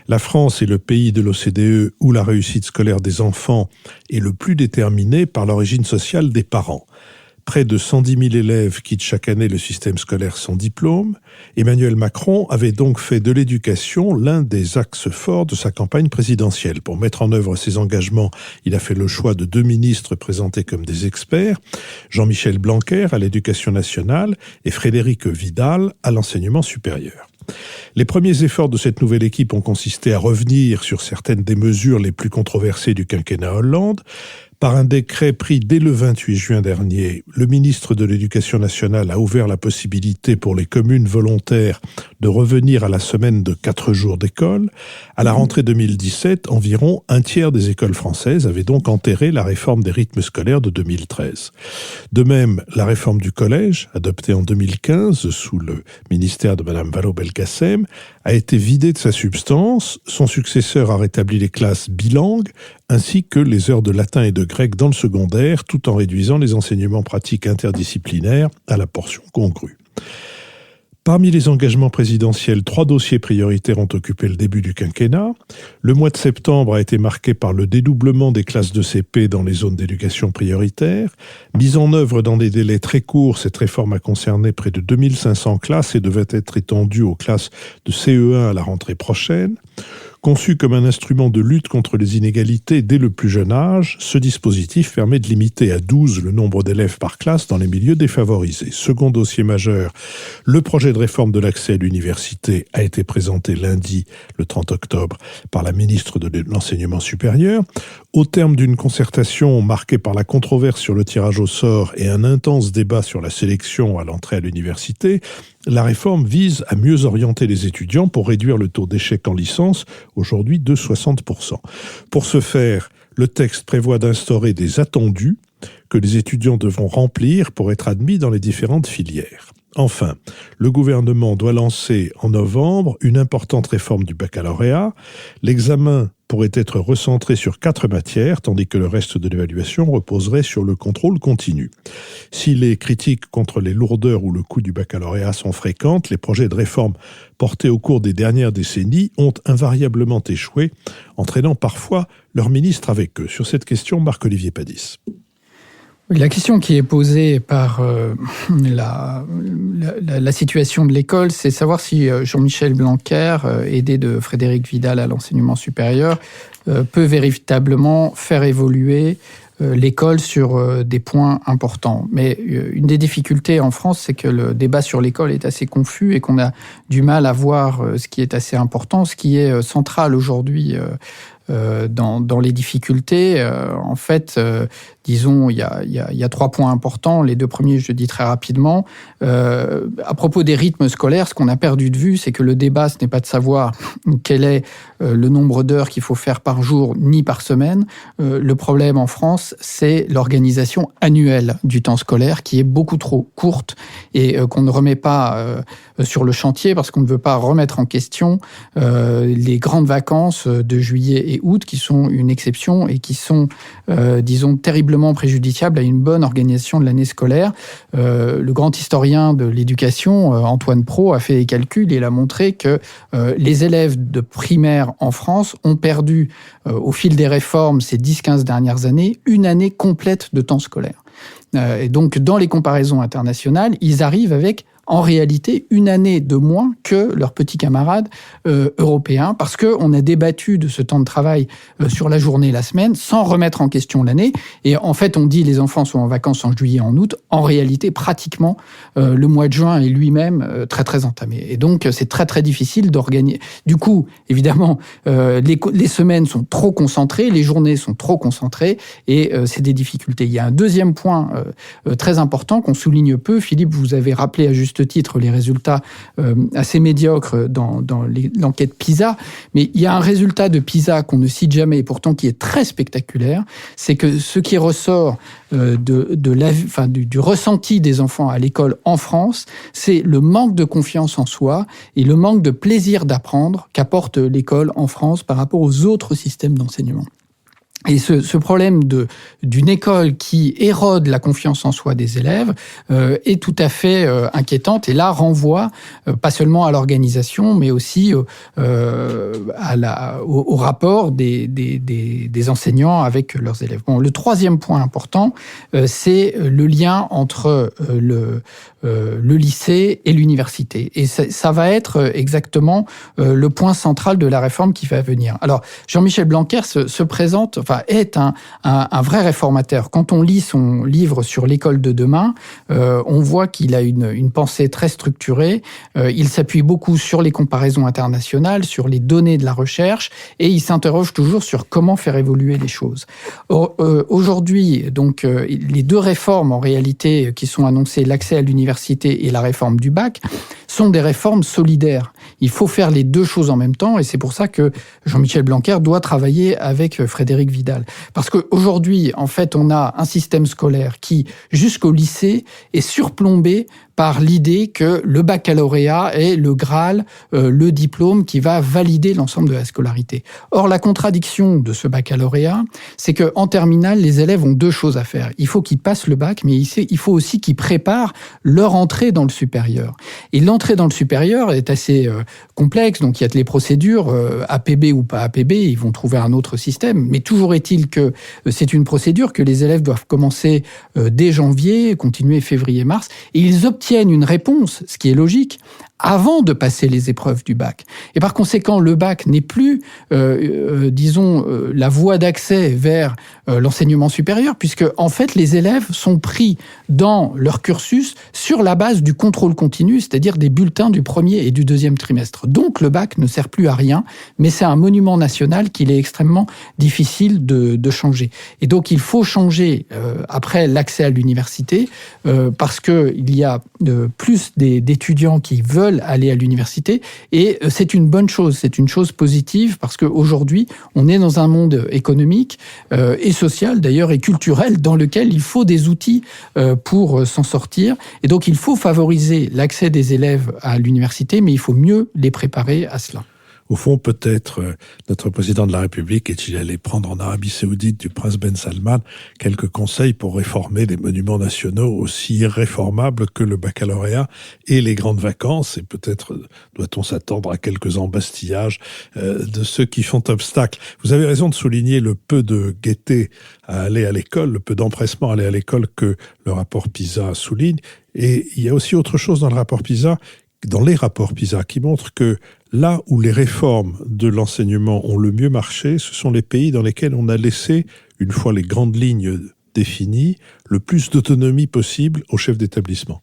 la France est le pays de l'OCDE où la réussite scolaire des enfants est le plus déterminée par l'origine sociale des parents. Près de 110 000 élèves quittent chaque année le système scolaire sans diplôme. Emmanuel Macron avait donc fait de l'éducation l'un des axes forts de sa campagne présidentielle. Pour mettre en œuvre ses engagements, il a fait le choix de 2 ministres présentés comme des experts, Jean-Michel Blanquer à l'Éducation nationale et Frédérique Vidal à l'enseignement supérieur. Les premiers efforts de cette nouvelle équipe ont consisté à revenir sur certaines des mesures les plus controversées du quinquennat Hollande. Par un décret pris dès le 28 juin dernier, le ministre de l'Éducation nationale a ouvert la possibilité pour les communes volontaires de revenir à la semaine de 4 jours d'école. À la rentrée 2017, environ un tiers des écoles françaises avaient donc enterré la réforme des rythmes scolaires de 2013. De même, la réforme du collège, adoptée en 2015 sous le ministère de Mme Vallaud-Belkacem, a été vidée de sa substance. Son successeur a rétabli les classes bilingues, ainsi que les heures de latin et de grec dans le secondaire, tout en réduisant les enseignements pratiques interdisciplinaires à la portion congrue. Parmi les engagements présidentiels, 3 dossiers prioritaires ont occupé le début du quinquennat. Le mois de septembre a été marqué par le dédoublement des classes de CP dans les zones d'éducation prioritaire. Mise en œuvre dans des délais très courts, cette réforme a concerné près de 2500 classes et devait être étendue aux classes de CE1 à la rentrée prochaine. Conçu comme un instrument de lutte contre les inégalités dès le plus jeune âge, ce dispositif permet de limiter à 12 le nombre d'élèves par classe dans les milieux défavorisés. Second dossier majeur, le projet de réforme de l'accès à l'université a été présenté lundi, le 30 octobre, par la ministre de l'Enseignement supérieur. Au terme d'une concertation marquée par la controverse sur le tirage au sort et un intense débat sur la sélection à l'entrée à l'université, la réforme vise à mieux orienter les étudiants pour réduire le taux d'échec en licence, aujourd'hui de 60%. Pour ce faire, le texte prévoit d'instaurer des attendus que les étudiants devront remplir pour être admis dans les différentes filières. Enfin, le gouvernement doit lancer en novembre une importante réforme du baccalauréat. L'examen pourrait être recentré sur 4 matières, tandis que le reste de l'évaluation reposerait sur le contrôle continu. Si les critiques contre les lourdeurs ou le coût du baccalauréat sont fréquentes, les projets de réforme portés au cours des dernières décennies ont invariablement échoué, entraînant parfois leurs ministres avec eux. Sur cette question, Marc-Olivier Padis. La question qui est posée par la situation de l'école, c'est savoir si Jean-Michel Blanquer, aidé de Frédérique Vidal à l'enseignement supérieur, peut véritablement faire évoluer l'école sur des points importants. Mais une des difficultés en France, c'est que le débat sur l'école est assez confus et qu'on a du mal à voir ce qui est assez important, ce qui est central aujourd'hui dans les difficultés. En fait, disons, il y a 3 points importants. Les 2 premiers, je dis très rapidement. À propos des rythmes scolaires, ce qu'on a perdu de vue, c'est que le débat, ce n'est pas de savoir quel est le nombre d'heures qu'il faut faire par jour ni par semaine. Le problème en France, c'est l'organisation annuelle du temps scolaire qui est beaucoup trop courte et qu'on ne remet pas sur le chantier parce qu'on ne veut pas remettre en question les grandes vacances de juillet et août qui sont une exception et qui sont, disons, terriblement préjudiciables à une bonne organisation de l'année scolaire. Le grand historien de l'éducation, Antoine Pro, a fait des calculs et il a montré que les élèves de primaire en France ont perdu, au fil des réformes ces 10-15 dernières années, une année complète de temps scolaire. Et donc, dans les comparaisons internationales, ils arrivent avec en réalité une année de moins que leurs petits camarades européens, parce qu'on a débattu de ce temps de travail sur la journée et la semaine, sans remettre en question l'année. Et en fait, on dit les enfants sont en vacances en juillet et en août. En réalité, pratiquement, le mois de juin est lui-même très, très entamé. Et donc, c'est très, très difficile d'organiser. Du coup, évidemment, les semaines sont trop concentrées, les journées sont trop concentrées, et c'est des difficultés. Il y a un deuxième point très important qu'on souligne peu. Philippe, vous avez rappelé à juste juste titre les résultats assez médiocres dans l'enquête PISA, mais il y a un résultat de PISA qu'on ne cite jamais et pourtant qui est très spectaculaire, c'est que ce qui ressort du ressenti des enfants à l'école en France, c'est le manque de confiance en soi et le manque de plaisir d'apprendre qu'apporte l'école en France par rapport aux autres systèmes d'enseignement. Et ce problème d'une école qui érode la confiance en soi des élèves est tout à fait inquiétante et là renvoie pas seulement à l'organisation mais aussi au rapport des enseignants avec leurs élèves. Bon, le troisième point important, c'est le lien entre le lycée et l'université. Et ça va être exactement le point central de la réforme qui va venir. Alors, Jean-Michel Blanquer est un vrai réformateur. Quand on lit son livre sur l'école de demain, on voit qu'il a une pensée très structurée. Il s'appuie beaucoup sur les comparaisons internationales, sur les données de la recherche, et il s'interroge toujours sur comment faire évoluer les choses. Aujourd'hui, donc, les deux réformes en réalité qui sont annoncées, l'accès à l'université et la réforme du bac, sont des réformes solidaires. Il faut faire les deux choses en même temps et c'est pour ça que Jean-Michel Blanquer doit travailler avec Frédérique Vidal. Parce qu'aujourd'hui, en fait, on a un système scolaire qui, jusqu'au lycée, est surplombé par l'idée que le baccalauréat est le Graal, le diplôme qui va valider l'ensemble de la scolarité. Or, la contradiction de ce baccalauréat, c'est qu'en terminale, les élèves ont deux choses à faire. Il faut qu'ils passent le bac, mais il faut aussi qu'ils préparent leur entrée dans le supérieur. Et l'entrée dans le supérieur est assez complexe, donc il y a les procédures, APB ou pas APB, ils vont trouver un autre système, mais toujours est-il que c'est une procédure que les élèves doivent commencer dès janvier, continuer février-mars, et ils obtiennent une réponse, ce qui est logique, avant de passer les épreuves du bac. Et par conséquent, le bac n'est plus, la voie d'accès vers l'enseignement supérieur, puisque en fait, les élèves sont pris dans leur cursus sur la base du contrôle continu, c'est-à-dire des bulletins du premier et du deuxième trimestre. Donc, le bac ne sert plus à rien, mais c'est un monument national qu'il est extrêmement difficile de changer. Et donc, il faut changer après l'accès à l'université, parce que il y a plus d'étudiants qui veulent aller à l'université et c'est une bonne chose, c'est une chose positive parce qu'aujourd'hui, on est dans un monde économique et social d'ailleurs et culturel dans lequel il faut des outils pour s'en sortir et donc il faut favoriser l'accès des élèves à l'université mais il faut mieux les préparer à cela. Au fond, peut-être, notre président de la République est-il allé prendre en Arabie Saoudite du prince Ben Salman quelques conseils pour réformer les monuments nationaux aussi irréformables que le baccalauréat et les grandes vacances. Et peut-être doit-on s'attendre à quelques embastillages de ceux qui font obstacle. Vous avez raison de souligner le peu de gaieté à aller à l'école, le peu d'empressement à aller à l'école que le rapport PISA souligne. Et il y a aussi autre chose dans les rapports PISA qui montrent que là où les réformes de l'enseignement ont le mieux marché, ce sont les pays dans lesquels on a laissé, une fois les grandes lignes définies, le plus d'autonomie possible au chef d'établissement.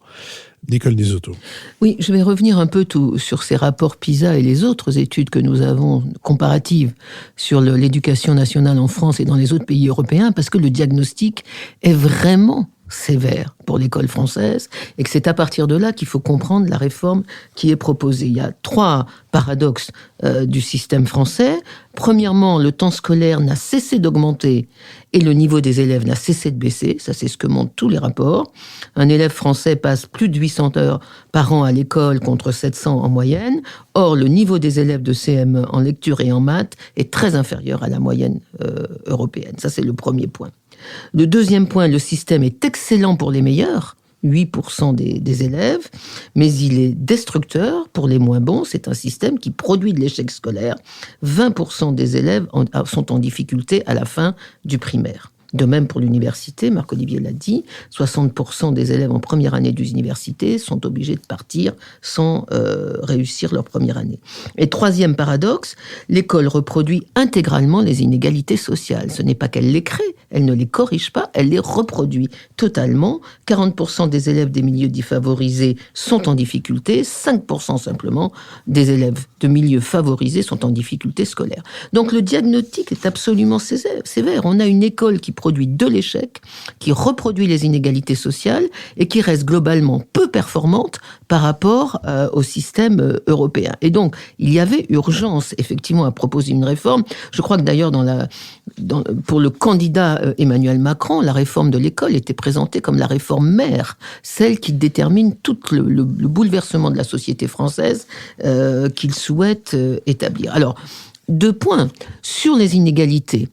Nicole Nisotto. Oui, je vais revenir un peu sur ces rapports PISA et les autres études que nous avons comparatives sur l'éducation nationale en France et dans les autres pays européens, parce que le diagnostic est vraiment sévère pour l'école française et que c'est à partir de là qu'il faut comprendre la réforme qui est proposée. Il y a 3 paradoxes du système français. Premièrement, le temps scolaire n'a cessé d'augmenter et le niveau des élèves n'a cessé de baisser. Ça, c'est ce que montrent tous les rapports. Un élève français passe plus de 800 heures par an à l'école contre 700 en moyenne. Or, le niveau des élèves de CM1 en lecture et en maths est très inférieur à la moyenne européenne. Ça, c'est le premier point. Le deuxième point, le système est excellent pour les meilleurs, 8% des élèves, mais il est destructeur pour les moins bons. C'est un système qui produit de l'échec scolaire. 20% des élèves sont en difficulté à la fin du primaire. De même pour l'université, Marc-Olivier l'a dit, 60% des élèves en première année d'université sont obligés de partir sans réussir leur première année. Et troisième paradoxe, l'école reproduit intégralement les inégalités sociales. Ce n'est pas qu'elle les crée, elle ne les corrige pas, elle les reproduit totalement. 40% des élèves des milieux défavorisés sont en difficulté, 5% simplement des élèves de milieux favorisés sont en difficulté scolaire. Donc le diagnostic est absolument sévère. On a une école qui produit de l'échec, qui reproduit les inégalités sociales et qui reste globalement peu performante par rapport au système européen. Et donc, il y avait urgence, effectivement, à proposer une réforme. Je crois que d'ailleurs, pour le candidat Emmanuel Macron, la réforme de l'école était présentée comme la réforme mère, celle qui détermine tout le bouleversement de la société française qu'il souhaite établir. Alors, 2 points. Sur les inégalités,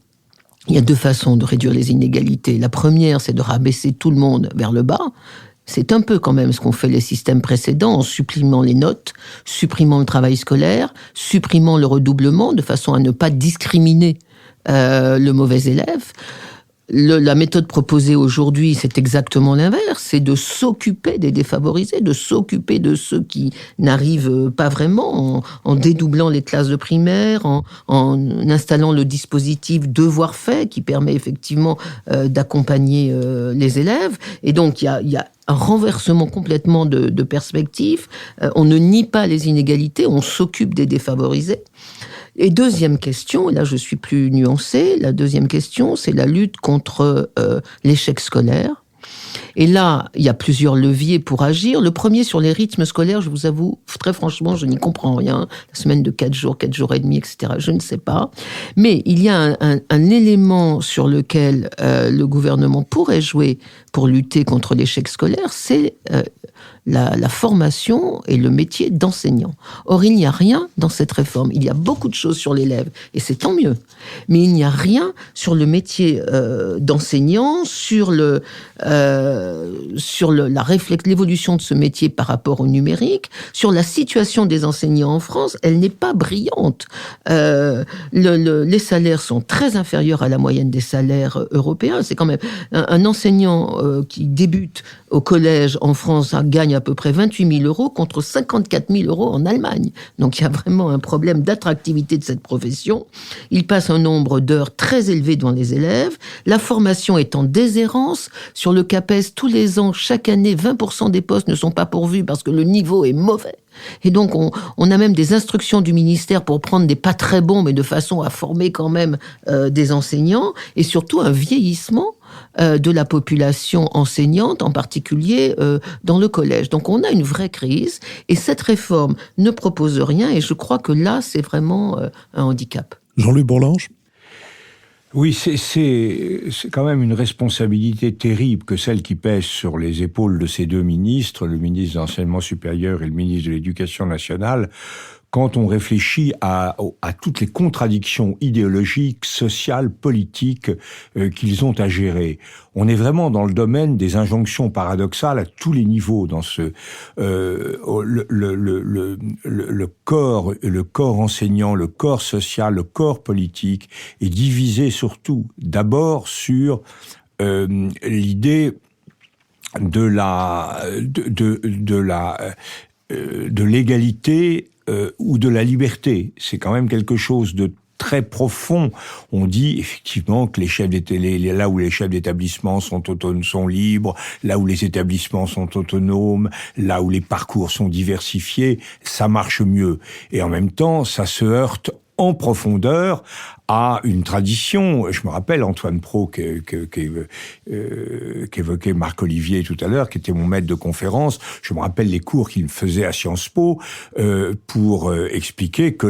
il y a 2 façons de réduire les inégalités. La première, c'est de rabaisser tout le monde vers le bas. C'est un peu quand même ce qu'ont fait les systèmes précédents en supprimant les notes, supprimant le travail scolaire, supprimant le redoublement de façon à ne pas discriminer le mauvais élève. La méthode proposée aujourd'hui, c'est exactement l'inverse, c'est de s'occuper des défavorisés, de s'occuper de ceux qui n'arrivent pas vraiment, en dédoublant les classes de primaire, en installant le dispositif devoir fait, qui permet effectivement d'accompagner les élèves. Et donc, il y a un renversement complètement de perspective. On ne nie pas les inégalités, on s'occupe des défavorisés. Et deuxième question, et là je suis plus nuancée, la deuxième question, c'est la lutte contre l'échec scolaire. Et là, il y a plusieurs leviers pour agir. Le premier, sur les rythmes scolaires, je vous avoue, très franchement, je n'y comprends rien. La semaine de 4 jours et demi, etc., je ne sais pas. Mais il y a un élément sur lequel le gouvernement pourrait jouer pour lutter contre l'échec scolaire, c'est la formation et le métier d'enseignant. Or, il n'y a rien dans cette réforme. Il y a beaucoup de choses sur l'élève, et c'est tant mieux. Mais il n'y a rien sur le métier d'enseignant, sur l'évolution de ce métier par rapport au numérique, sur la situation des enseignants en France. Elle n'est pas brillante. Les salaires sont très inférieurs à la moyenne des salaires européens. C'est quand même un enseignant qui débute au collège en France gagne à peu près 28 000 euros contre 54 000 euros en Allemagne. Donc il y a vraiment un problème d'attractivité de cette profession. Il passe un nombre d'heures très élevé devant les élèves. La formation est en déshérence. Sur le CAPES, tous les ans, chaque année, 20% des postes ne sont pas pourvus parce que le niveau est mauvais. Et donc, on a même des instructions du ministère pour prendre des pas très bons, mais de façon à former quand même des enseignants, et surtout un vieillissement de la population enseignante, en particulier dans le collège. Donc on a une vraie crise, et cette réforme ne propose rien, et je crois que là, c'est vraiment un handicap. Jean-Luc Bourlanges ? Oui, c'est quand même une responsabilité terrible que celle qui pèse sur les épaules de ces 2 ministres, le ministre de l'Enseignement supérieur et le ministre de l'Éducation nationale, quand on réfléchit à toutes les contradictions idéologiques, sociales, politiques qu'ils ont à gérer. On est vraiment dans le domaine des injonctions paradoxales à tous les niveaux dans ce le corps enseignant, le corps social, le corps politique est divisé surtout d'abord sur l'idée de l'égalité ou de la liberté. C'est quand même quelque chose de très profond. On dit effectivement que là où les chefs d'établissement sont libres, là où les établissements sont autonomes, là où les parcours sont diversifiés, ça marche mieux. Et en même temps, ça se heurte en profondeur à une tradition. Je me rappelle Antoine Pro qu'évoquait Marc-Olivier tout à l'heure, qui était mon maître de conférence. Je me rappelle les cours qu'il me faisait à Sciences Po pour expliquer que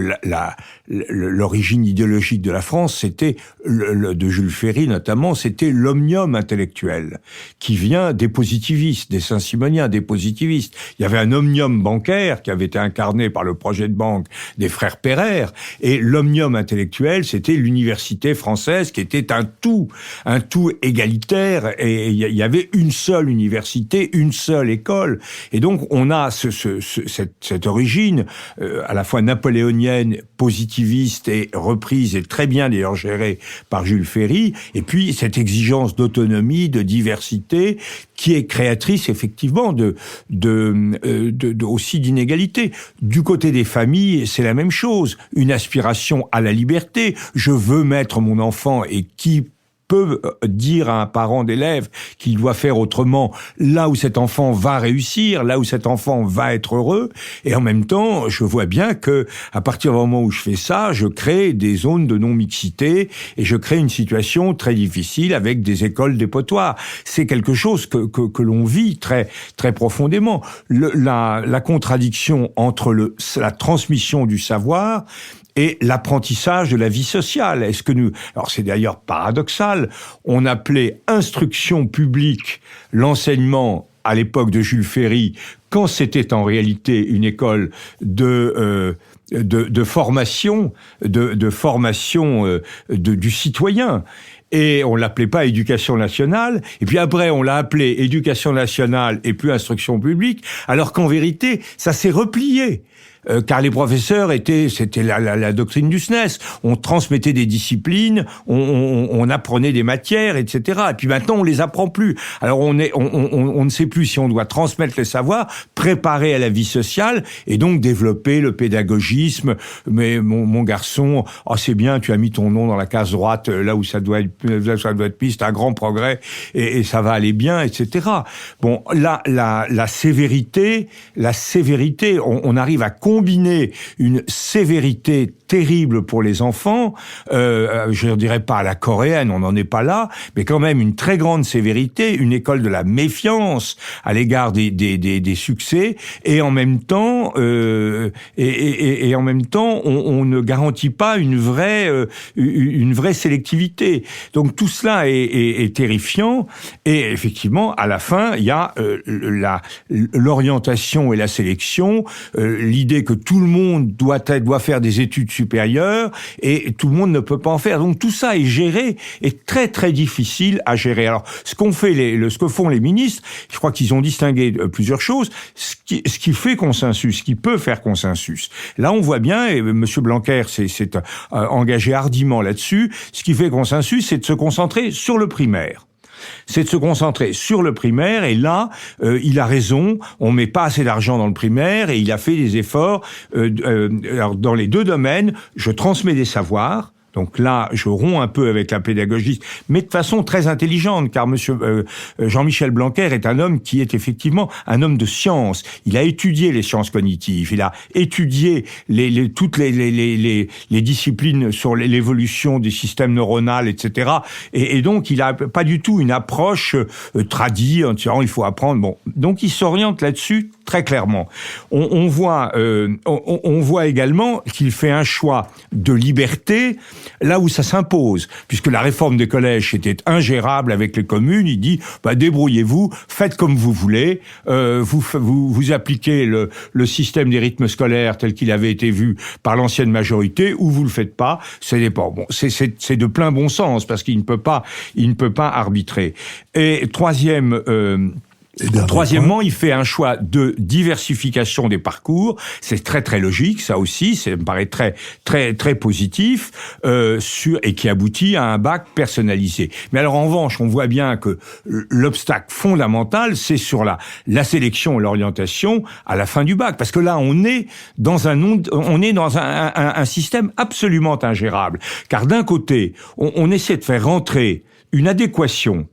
l'origine idéologique de la France, c'était de Jules Ferry notamment, c'était l'omnium intellectuel qui vient des positivistes, des saint-simoniens, des positivistes. Il y avait un omnium bancaire qui avait été incarné par le projet de banque des frères Pereire, et l'omnium intellectuel, c'était l'université française qui était un tout égalitaire, et il y avait une seule université, une seule école. Et donc on a cette origine à la fois napoléonienne, positiviste et reprise, et très bien d'ailleurs gérée par Jules Ferry, et puis cette exigence d'autonomie, de diversité, qui est créatrice effectivement aussi d'inégalités. Du côté des familles, c'est la même chose, une aspiration à la liberté. Je veux mettre mon enfant, et qui peux dire à un parent d'élève qu'il doit faire autrement là où cet enfant va réussir, là où cet enfant va être heureux. Et en même temps, je vois bien que à partir du moment où je fais ça, je crée des zones de non-mixité et je crée une situation très difficile avec des écoles dépotoirs. C'est quelque chose que l'on vit très très profondément. La contradiction entre la transmission du savoir et l'apprentissage de la vie sociale. Alors c'est d'ailleurs paradoxal, on appelait instruction publique l'enseignement à l'époque de Jules Ferry, quand c'était en réalité une école de formation, du citoyen. Et on l'appelait pas éducation nationale. Et puis après, on l'a appelé éducation nationale et plus instruction publique. Alors qu'en vérité, ça s'est replié. Car les professeurs c'était la doctrine du SNES. On transmettait des disciplines, on apprenait des matières, etc. Et puis maintenant, on les apprend plus. Alors on ne sait plus si on doit transmettre les savoirs, préparer à la vie sociale, et donc développer le pédagogisme. Mais mon garçon, c'est bien, tu as mis ton nom dans la case droite, là où ça doit être mis, c'est un grand progrès, et ça va aller bien, etc. Bon, là, la sévérité, on arrive à combiner une sévérité terrible pour les enfants, je ne dirais pas à la coréenne, on n'en est pas là, mais quand même une très grande sévérité, une école de la méfiance à l'égard des succès, et en même temps, on ne garantit pas une vraie sélectivité. Donc tout cela est terrifiant, et effectivement, à la fin, il y a l'orientation et la sélection, l'idée que tout le monde doit faire des études supérieures, et tout le monde ne peut pas en faire. Donc tout ça est géré, est très très difficile à gérer. Alors ce que font les ministres, je crois qu'ils ont distingué plusieurs choses. Ce qui fait consensus, ce qui peut faire consensus. Là, on voit bien, et M. Blanquer s'est engagé hardiment là-dessus. Ce qui fait consensus, c'est de se concentrer sur le primaire. C'est de se concentrer sur le primaire, et là, il a raison, on met pas assez d'argent dans le primaire, et il a fait des efforts. Alors, dans les deux domaines, je transmets des savoirs. Donc là, je romps un peu avec la pédagogie, mais de façon très intelligente, car Monsieur Jean-Michel Blanquer est un homme qui est effectivement un homme de science. Il a étudié les sciences cognitives, il a étudié toutes les disciplines sur l'évolution des systèmes neuronaux, etc. Et donc, il a pas du tout une approche tradie en disant il faut apprendre. Bon, donc il s'oriente là-dessus très clairement. On voit également qu'il fait un choix de liberté là où ça s'impose, puisque la réforme des collèges était ingérable avec les communes. Il dit débrouillez-vous, faites comme vous voulez, vous appliquez le système des rythmes scolaires tel qu'il avait été vu par l'ancienne majorité, ou vous le faites pas. Ça dépend. Bon, c'est de plein bon sens, parce qu'il ne peut pas arbitrer. Et troisièmement, il fait un choix de diversification des parcours. C'est très très logique, ça aussi. Ça me paraît très très très positif, et qui aboutit à un bac personnalisé. Mais alors en revanche, on voit bien que l'obstacle fondamental, c'est sur la sélection et l'orientation à la fin du bac, parce que là, on est dans un système absolument ingérable. Car d'un côté, on essaie de faire rentrer une adéquation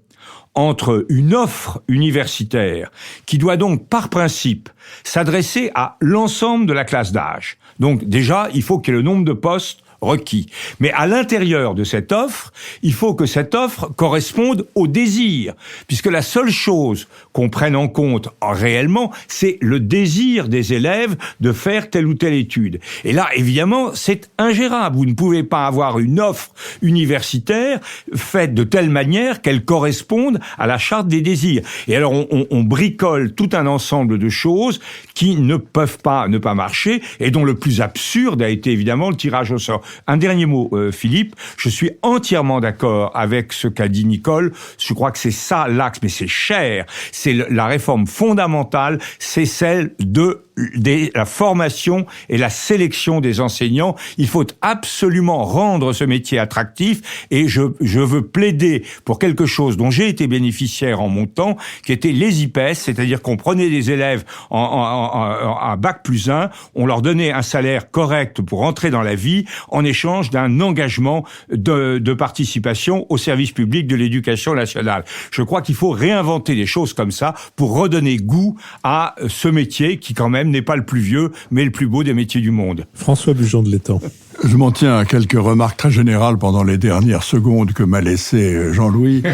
entre une offre universitaire qui doit donc, par principe, s'adresser à l'ensemble de la classe d'âge. Donc déjà, il faut qu'il y ait le nombre de postes requis. Mais à l'intérieur de cette offre, il faut que cette offre corresponde au désir, puisque la seule chose qu'on prenne en compte réellement, c'est le désir des élèves de faire telle ou telle étude. Et là, évidemment, c'est ingérable. Vous ne pouvez pas avoir une offre universitaire faite de telle manière qu'elle corresponde à la charte des désirs. Et alors, on bricole tout un ensemble de choses qui ne peuvent pas ne pas marcher, et dont le plus absurde a été évidemment le tirage au sort. Un dernier mot, Philippe. Je suis entièrement d'accord avec ce qu'a dit Nicole. Je crois que c'est ça l'axe, mais c'est cher. C'est la réforme fondamentale, c'est celle de la formation et la sélection des enseignants. Il faut absolument rendre ce métier attractif, et je veux plaider pour quelque chose dont j'ai été bénéficiaire en mon temps, qui était les IPES, c'est-à-dire qu'on prenait des élèves à Bac+1, on leur donnait un salaire correct pour entrer dans la vie en échange d'un engagement de participation au service public de l'éducation nationale. Je crois qu'il faut réinventer des choses comme ça pour redonner goût à ce métier qui quand même n'est pas le plus vieux, mais le plus beau des métiers du monde. François Bujon de l'Étang. Je m'en tiens à quelques remarques très générales pendant les dernières secondes que m'a laissé Jean-Louis.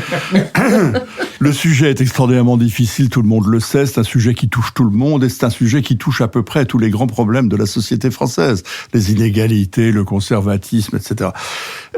Le sujet est extraordinairement difficile, tout le monde le sait, c'est un sujet qui touche tout le monde et c'est un sujet qui touche à peu près tous les grands problèmes de la société française. Les inégalités, le conservatisme, etc.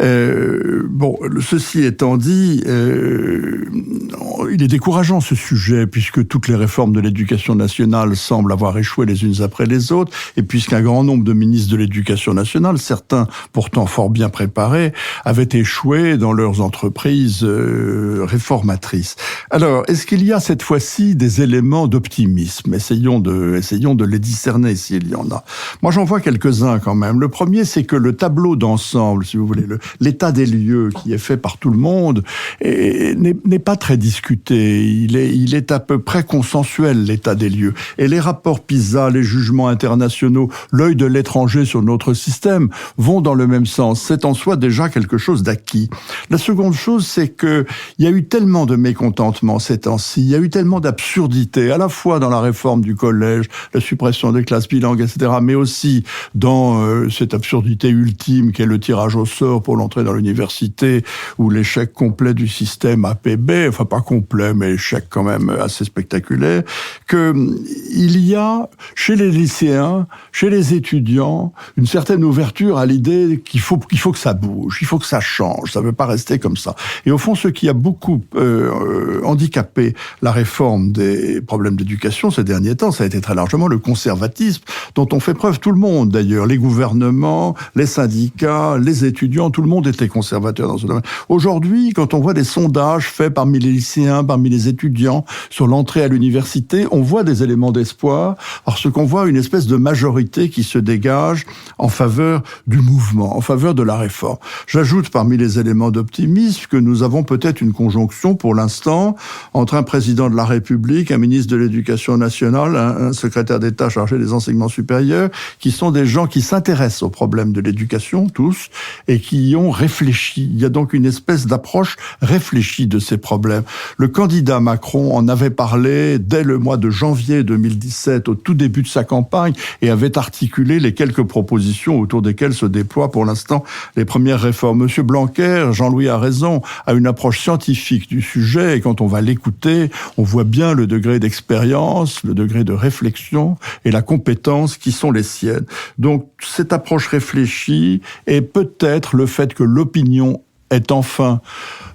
Ceci étant dit, il est décourageant ce sujet puisque toutes les réformes de l'éducation nationale semblent avoir échoué les unes après les autres et puisqu'un grand nombre de ministres de l'éducation nationale, certains pourtant fort bien préparés, avaient échoué dans leurs entreprises réformatrices. Alors, est-ce qu'il y a cette fois-ci des éléments d'optimisme ? Essayons de les discerner s'il y en a. Moi, j'en vois quelques-uns quand même. Le premier, c'est que le tableau d'ensemble, si vous voulez, l'état des lieux qui est fait par tout le monde, n'est pas très discuté. Il est à peu près consensuel, l'état des lieux. Et les rapports PISA, les jugements internationaux, l'œil de l'étranger sur notre système vont dans le même sens. C'est en soi déjà quelque chose d'acquis. La seconde chose, c'est que il y a eu tellement de mécontentement ces temps-ci, il y a eu tellement d'absurdités, à la fois dans la réforme du collège, la suppression des classes bilingues, etc., mais aussi dans cette absurdité ultime qu'est le tirage au sort pour l'entrée dans l'université, ou l'échec complet du système APB, enfin pas complet, mais échec quand même assez spectaculaire, que il y a chez les lycéens, chez les étudiants, une certaine ouverture à l'idée qu'il faut que ça bouge, il faut que ça change, ça ne veut pas rester comme ça. Et au fond, ce qui a beaucoup handicapé la réforme des problèmes d'éducation ces derniers temps, ça a été très largement le conservatisme dont on fait preuve, tout le monde d'ailleurs, les gouvernements, les syndicats, les étudiants, tout le monde était conservateur dans ce domaine. Aujourd'hui, quand on voit des sondages faits parmi les lycéens, parmi les étudiants sur l'entrée à l'université, on voit des éléments d'espoir, parce qu'on voit une espèce de majorité qui se dégage en faveur du mouvement, en faveur de la réforme. J'ajoute parmi les éléments d'optimisme que nous avons peut-être une conjonction pour l'instant entre un président de la République, un ministre de l'Éducation nationale, un secrétaire d'État chargé des enseignements supérieurs, qui sont des gens qui s'intéressent aux problèmes de l'éducation, tous, et qui y ont réfléchi. Il y a donc une espèce d'approche réfléchie de ces problèmes. Le candidat Macron en avait parlé dès le mois de janvier 2017, au tout début de sa campagne, et avait articulé les quelques propositions autour desquelles se déploient pour l'instant les premières réformes. Monsieur Blanquer, Jean-Louis a raison, a une approche scientifique du sujet, et quand on va l'écouter, on voit bien le degré d'expérience, le degré de réflexion et la compétence qui sont les siennes. Donc, cette approche réfléchie et peut-être le fait que l'opinion est enfin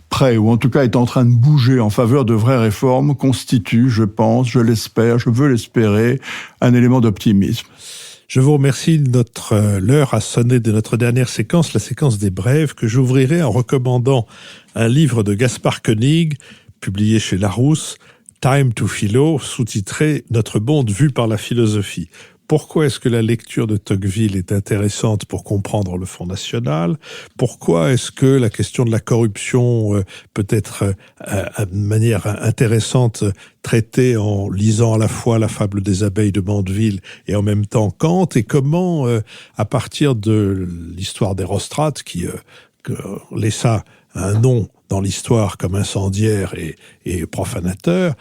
prêt, ou en tout cas est en train de bouger en faveur de vraies réformes, constitue, je pense, je l'espère, je veux l'espérer, un élément d'optimisme. Je vous remercie. L'heure a sonné de notre dernière séquence, la séquence des brèves, que j'ouvrirai en recommandant un livre de Gaspard Koenig, publié chez Larousse, Time to Philo, sous-titré « Notre monde vu par la philosophie ». Pourquoi est-ce que la lecture de Tocqueville est intéressante pour comprendre le Front National ? Pourquoi est-ce que la question de la corruption peut être de manière intéressante traitée en lisant à la fois la fable des abeilles de Mandeville et en même temps Kant ? Et comment, à partir de l'histoire d'Hérostrate, qui laissa un nom dans l'histoire comme incendiaire et profanateur,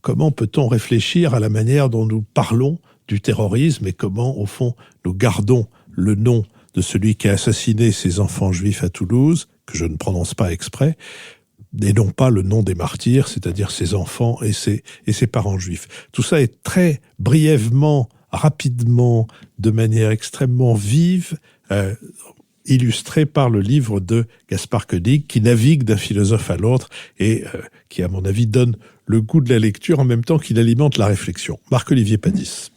comment peut-on réfléchir à la manière dont nous parlons du terrorisme et comment, au fond, nous gardons le nom de celui qui a assassiné ses enfants juifs à Toulouse, que je ne prononce pas exprès, et non pas le nom des martyrs, c'est-à-dire ses enfants et ses parents juifs. Tout ça est très brièvement, rapidement, de manière extrêmement vive, illustré par le livre de Gaspard Koenig, qui navigue d'un philosophe à l'autre et qui, à mon avis, donne le goût de la lecture en même temps qu'il alimente la réflexion. Marc-Olivier Padis.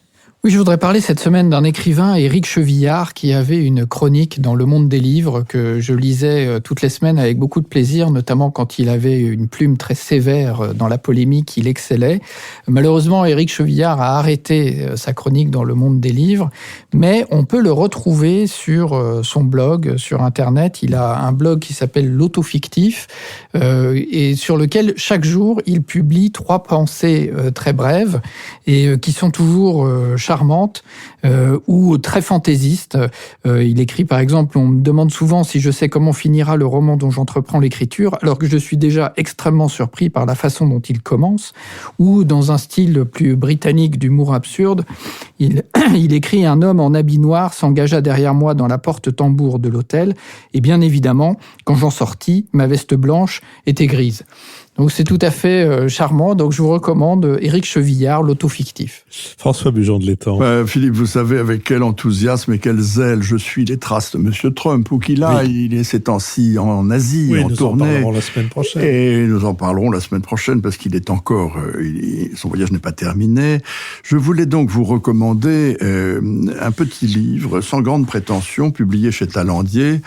Oui, je voudrais parler cette semaine d'un écrivain, Éric Chevillard, qui avait une chronique dans Le Monde des Livres que je lisais toutes les semaines avec beaucoup de plaisir, notamment quand il avait une plume très sévère dans la polémique, il excellait. Malheureusement, Éric Chevillard a arrêté sa chronique dans Le Monde des Livres, mais on peut le retrouver sur son blog, sur Internet. Il a un blog qui s'appelle L'Autofictif et sur lequel chaque jour il publie 3 pensées très brèves et qui sont toujours charmante ou très fantaisiste. Il écrit par exemple, on me demande souvent si je sais comment finira le roman dont j'entreprends l'écriture, alors que je suis déjà extrêmement surpris par la façon dont il commence, ou dans un style plus britannique d'humour absurde, il écrit: un homme en habit noir s'engagea derrière moi dans la porte-tambour de l'hôtel, et bien évidemment, quand j'en sortis, ma veste blanche était grise. Donc c'est tout à fait charmant. Donc je vous recommande Éric Chevillard, L'Autofictif. François Bujon de l'Étang. Philippe, vous savez avec quel enthousiasme et quel zèle je suis les traces de Monsieur Trump, où qu'il aille. Oui. Il est ces temps-ci en Asie, en tournée. Nous en parlerons la semaine prochaine. Et nous en parlerons la semaine prochaine parce qu'il est encore, son voyage n'est pas terminé. Je voulais donc vous recommander un petit livre sans grande prétention, publié chez Talandier,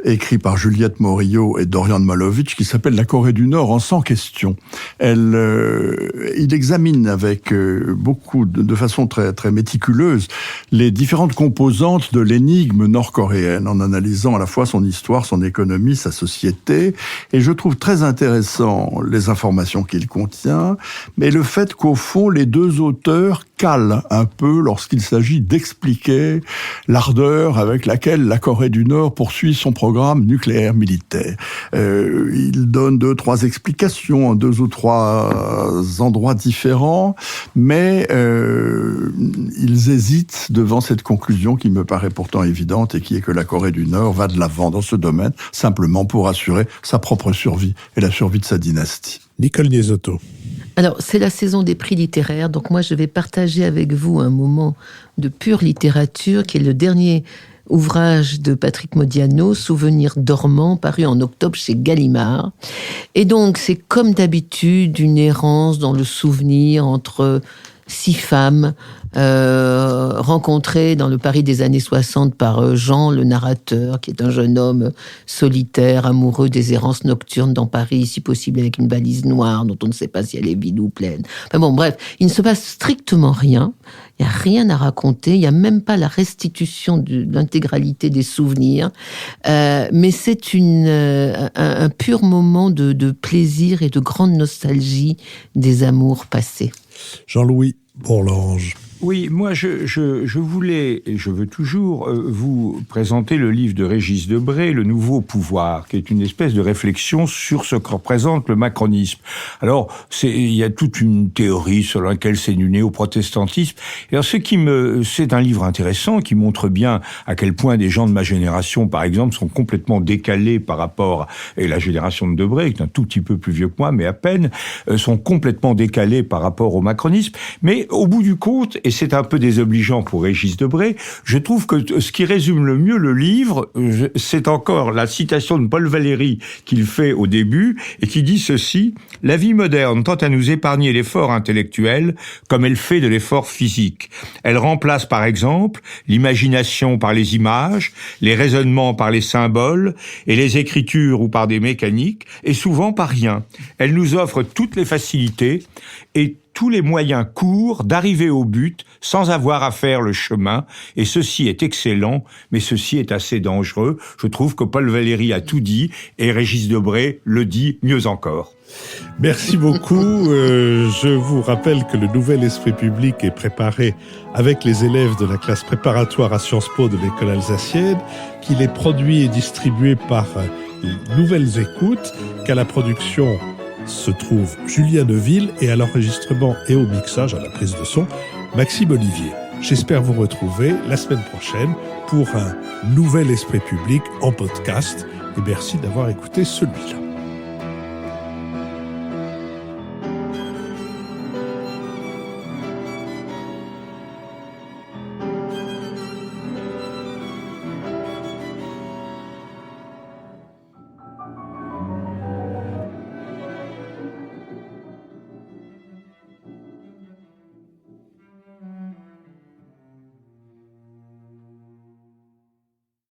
écrit par Juliette Morillo et Dorian Malovic, qui s'appelle La Corée du Nord en 100 questions. Il examine avec de façon très, très méticuleuse les différentes composantes de l'énigme nord-coréenne, en analysant à la fois son histoire, son économie, sa société. Et je trouve très intéressant les informations qu'il contient, mais le fait qu'au fond, les deux auteurs calent un peu lorsqu'il s'agit d'expliquer l'ardeur avec laquelle la Corée du Nord poursuit son programme nucléaire militaire. Il donne 2-3 explications en 2 ou 3 endroits différents, mais ils hésitent devant cette conclusion qui me paraît pourtant évidente et qui est que la Corée du Nord va de l'avant dans ce domaine simplement pour assurer sa propre survie et la survie de sa dynastie. Nicole Niesotto. Alors, c'est la saison des prix littéraires, donc moi je vais partager avec vous un moment de pure littérature qui est le dernier ouvrage de Patrick Modiano, Souvenirs dormants, paru en octobre chez Gallimard. Et donc, c'est comme d'habitude une errance dans le souvenir entre 6 femmes rencontrées dans le Paris des années 60 par Jean, le narrateur, qui est un jeune homme solitaire, amoureux des errances nocturnes dans Paris, si possible avec une valise noire dont on ne sait pas si elle est vide ou pleine. Enfin bon, bref, il ne se passe strictement rien. Il n'y a rien à raconter. Il n'y a même pas la restitution de l'intégralité des souvenirs. Mais c'est un pur moment de plaisir et de grande nostalgie des amours passés. Jean-Louis Bourlange. Oui, moi je voulais, et je veux toujours, vous présenter le livre de Régis Debray, Le Nouveau Pouvoir, qui est une espèce de réflexion sur ce que représente le macronisme. Alors, il y a toute une théorie sur laquelle c'est du néo-protestantisme. Et alors, c'est un livre intéressant qui montre bien à quel point des gens de ma génération, par exemple, sont complètement décalés par rapport à la génération de Debray, qui est un tout petit peu plus vieux que moi, mais à peine, sont complètement décalés par rapport au macronisme. Mais au bout du compte, et c'est un peu désobligeant pour Régis Debray, je trouve que ce qui résume le mieux le livre, c'est encore la citation de Paul Valéry qu'il fait au début, et qui dit ceci: « La vie moderne tend à nous épargner l'effort intellectuel comme elle fait de l'effort physique. Elle remplace par exemple l'imagination par les images, les raisonnements par les symboles, et les écritures ou par des mécaniques, et souvent par rien. Elle nous offre toutes les facilités et tous les moyens courts d'arriver au but sans avoir à faire le chemin, et ceci est excellent, mais ceci est assez dangereux. » Je trouve que Paul Valéry a tout dit, et Régis Debray le dit mieux encore. Merci beaucoup. Je vous rappelle que le nouvel esprit public est préparé avec les élèves de la classe préparatoire à Sciences Po de l'école alsacienne, qu'il est produit et distribué par Nouvelles Écoutes, qu'à la production se trouve Julien Neuville et à l'enregistrement et au mixage, à la prise de son, Maxime Olivier. J'espère vous retrouver la semaine prochaine pour un nouvel esprit public en podcast et merci d'avoir écouté celui-là.